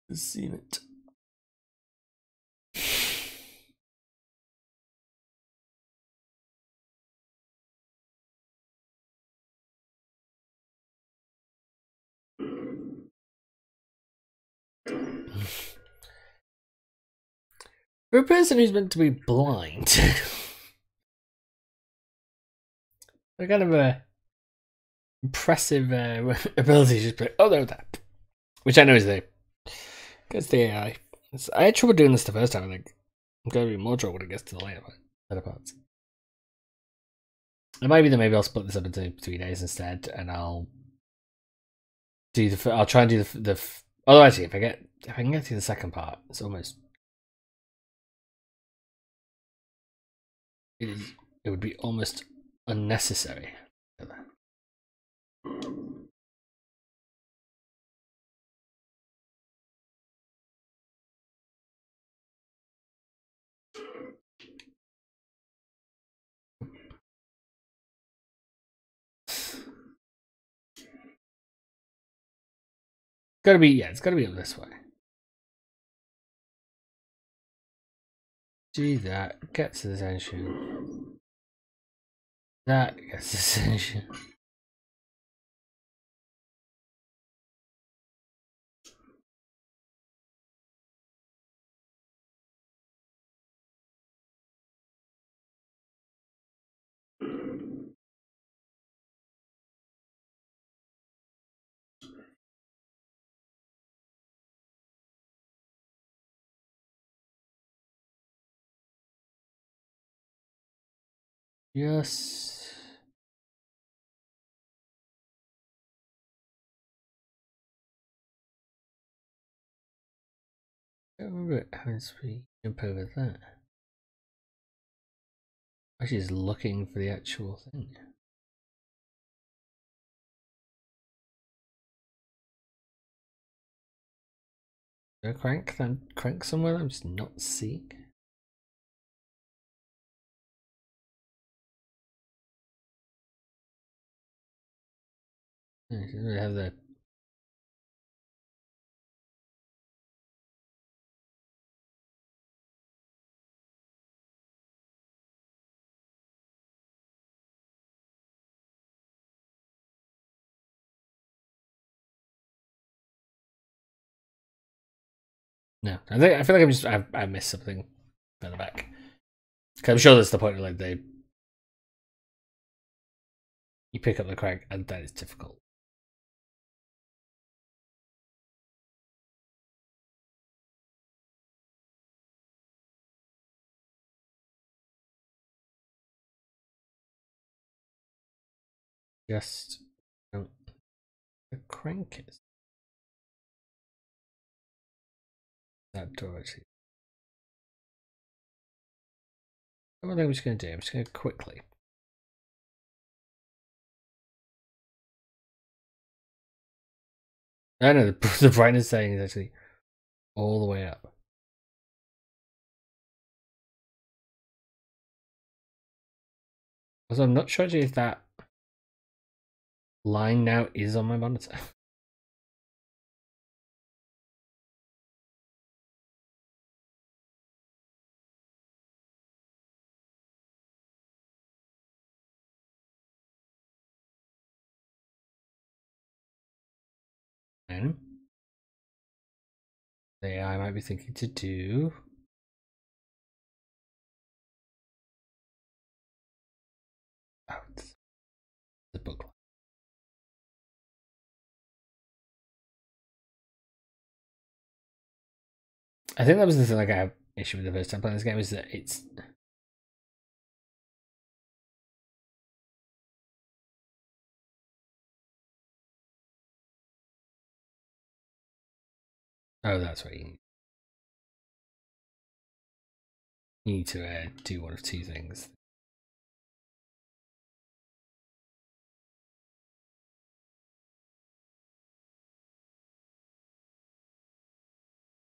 I've seen it. For a person who's meant to be blind, they're kind of a impressive ability to just play. Oh no, that, which I know is the AI. I had trouble doing this the first time. I think I'm going to be more trouble when it gets to the later parts. It might be that maybe I'll split this up into 3 days instead, and I'll do the. I'll try and do the. Although actually, if I can get to the second part, it's almost. It would be almost unnecessary. It's gotta be up this way. Do that, gets his attention. That gets his attention. Yes. I remember having to jump over that. Actually, is looking for the actual thing. Is there a crank somewhere I'm just not seeing? Yeah, doesn't really have the. No, I feel like I missed something at the back. I'm sure that's the point of like you pick up the crank and that is difficult. Just don't the crank is that door actually. What am I just going to do? I'm just going to quickly. I know the brightness setting is actually all the way up. Also, I'm not sure if that line now is on my monitor. And the AI might be thinking to do. Oh, the book. I think that was the thing like I have issue with the first time playing this game is that it's. Oh, that's what you need. You need to do one of two things.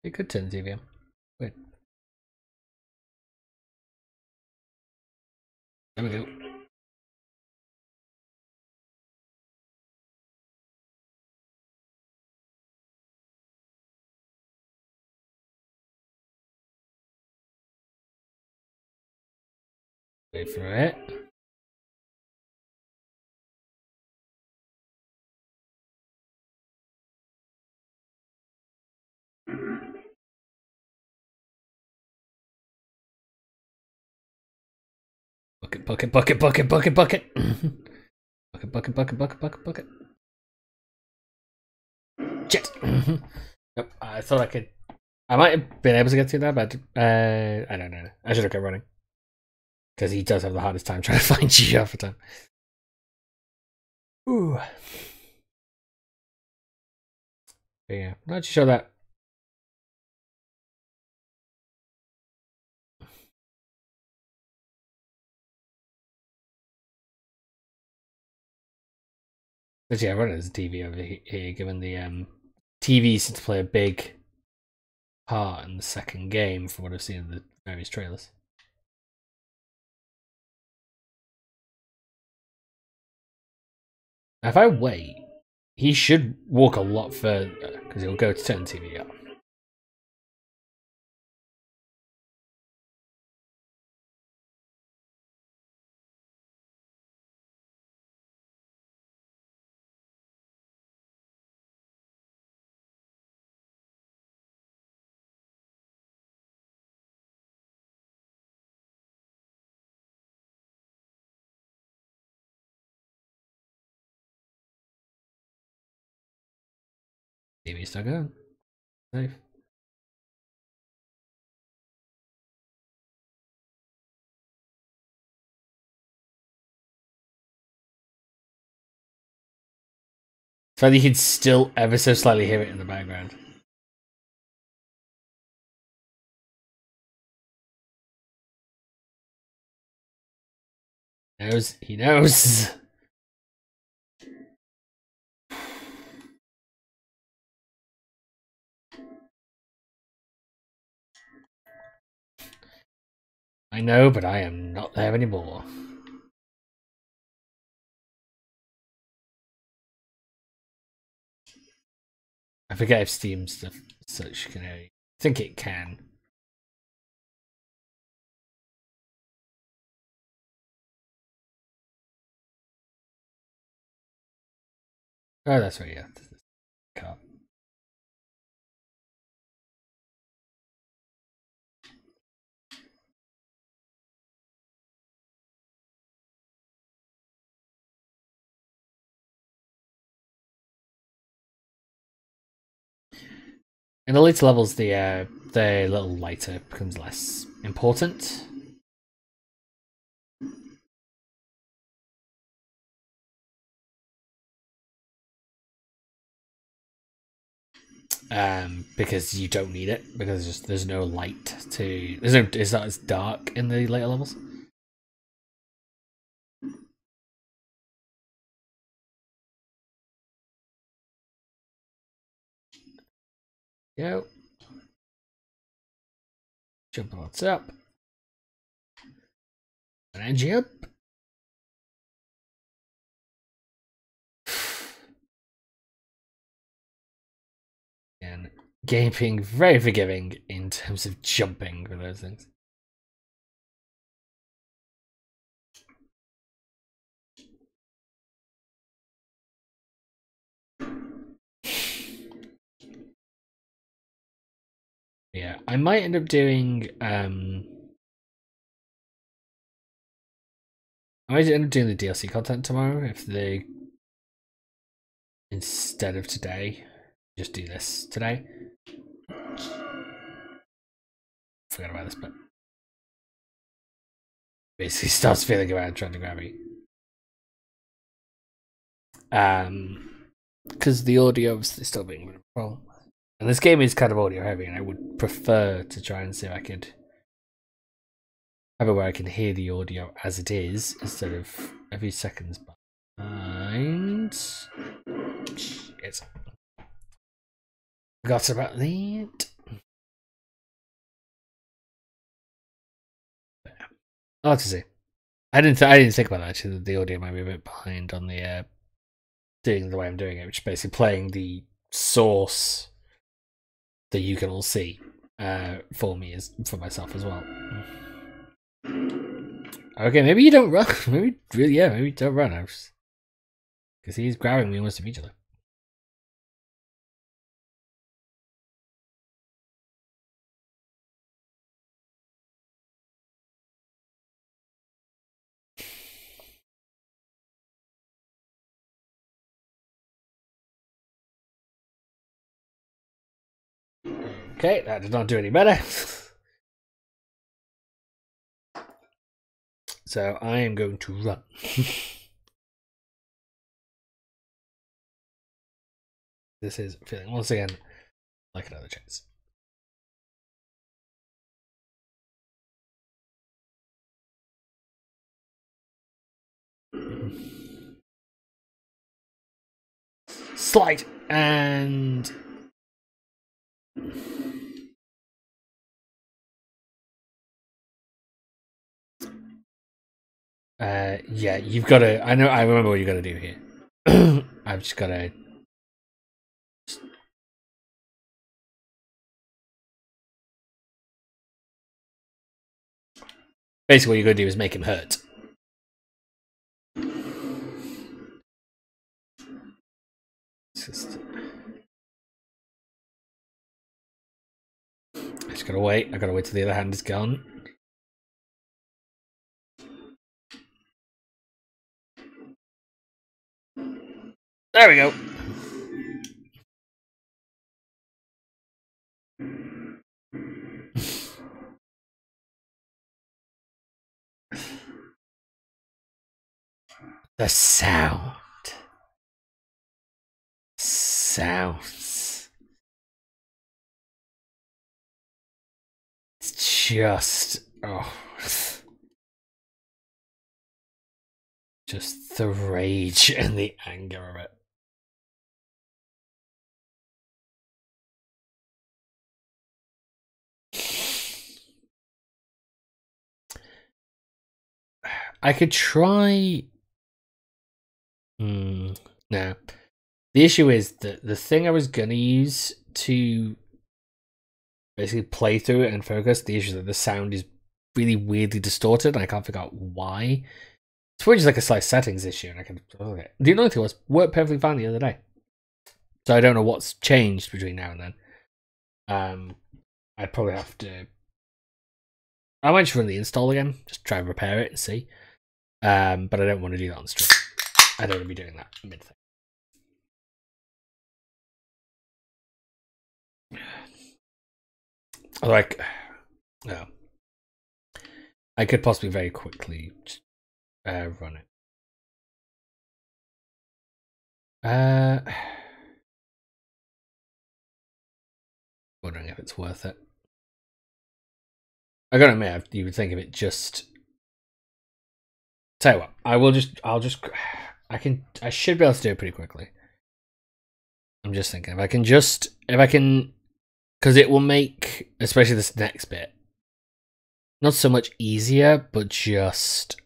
It could turn the TV on. Wait. There we go. Wait for it. Bucket, bucket, bucket, bucket, bucket, bucket. Bucket, bucket, bucket, bucket, bucket, bucket. Shit. Nope, I thought I could. I might have been able to get through that, but I don't know. I should have kept running. Because he does have the hardest time trying to find you half the time. Ooh. But yeah, not sure that. But yeah, running as a TV over here, given the TV seems to play a big part in the second game from what I've seen in the various trailers. Now, if I wait, he should walk a lot further because he'll go to turn TV off. TV's still going. Safe. So you can still ever so slightly hear it in the background. He knows. I know, but I am not there anymore. I forget if Steam stuff such can. I think it can. Oh, that's right. Yeah. Car. In the later levels, the little lighter becomes less important. Because you don't need it because there's no light to. It's not as dark in the later levels. Go. Jump what's up. And jump. And game being very forgiving in terms of jumping for those things. Yeah, I might end up doing I might end up doing the DLC content tomorrow if they instead of today. Just do this today. Forgot about this, but basically starts feeling around trying to grab me. Because the audio is still being a problem. And this game is kind of audio heavy, and I would prefer to try and see if I could have it where I can hear the audio as it is instead of every second's behind. Shit. Forgot about that. I'll have to see. I didn't think about that actually. The audio might be a bit behind on the doing the way I'm doing it, which is basically playing the source that you can all see for me as for myself as well. Okay, maybe you don't run. Maybe really, yeah, maybe you don't run. Because he's grabbing me almost immediately. Okay, that did not do any better. So I am going to run. This is feeling once again like another chance. Slide and yeah, you've got to. I remember what you got to do here. I've just got to. Basically, what you're going to do is make him hurt. I just gotta wait. I gotta wait till the other hand is gone. There we go. The sound. Sounds. It's just just the rage and the anger of it. I could try. No. The issue is that the thing I was gonna use to basically play through it and focus, the issue is that the sound is really weirdly distorted and I can't figure out why. It's probably just like a slight settings issue and I can. Okay. The only thing was worked perfectly fine the other day. So I don't know what's changed between now and then. I'd probably have to. I might just run the install again, just try and repair it and see. But I don't want to do that on stream. I don't want to be doing that mid thing. Like, no. I could possibly very quickly run it. Wondering if it's worth it. I gotta admit, you would think of it just. Tell you what, I should be able to do it pretty quickly. I'm just thinking if I can, because it will make, especially this next bit, not so much easier, but just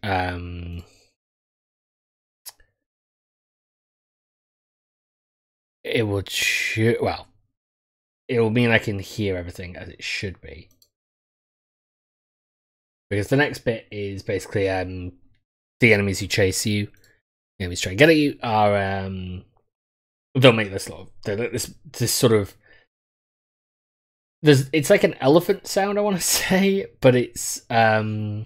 it will it will mean I can hear everything as it should be. Because the next bit is basically the enemies who chase you, the enemies trying to get at you are they'll make this sort of it's like an elephant sound I want to say, but it's right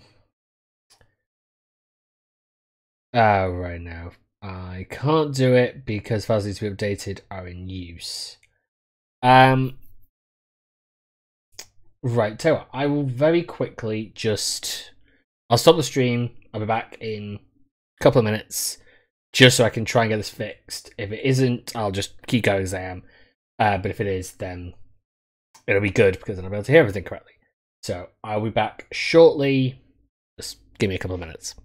now I can't do it because files need to be updated are in use. Right, tell you what, I will very quickly I'll stop the stream. I'll be back in a couple of minutes just so I can try and get this fixed. If it isn't, I'll just keep going as I am. But if it is, then it'll be good because then I'll be able to hear everything correctly. So I'll be back shortly. Just give me a couple of minutes.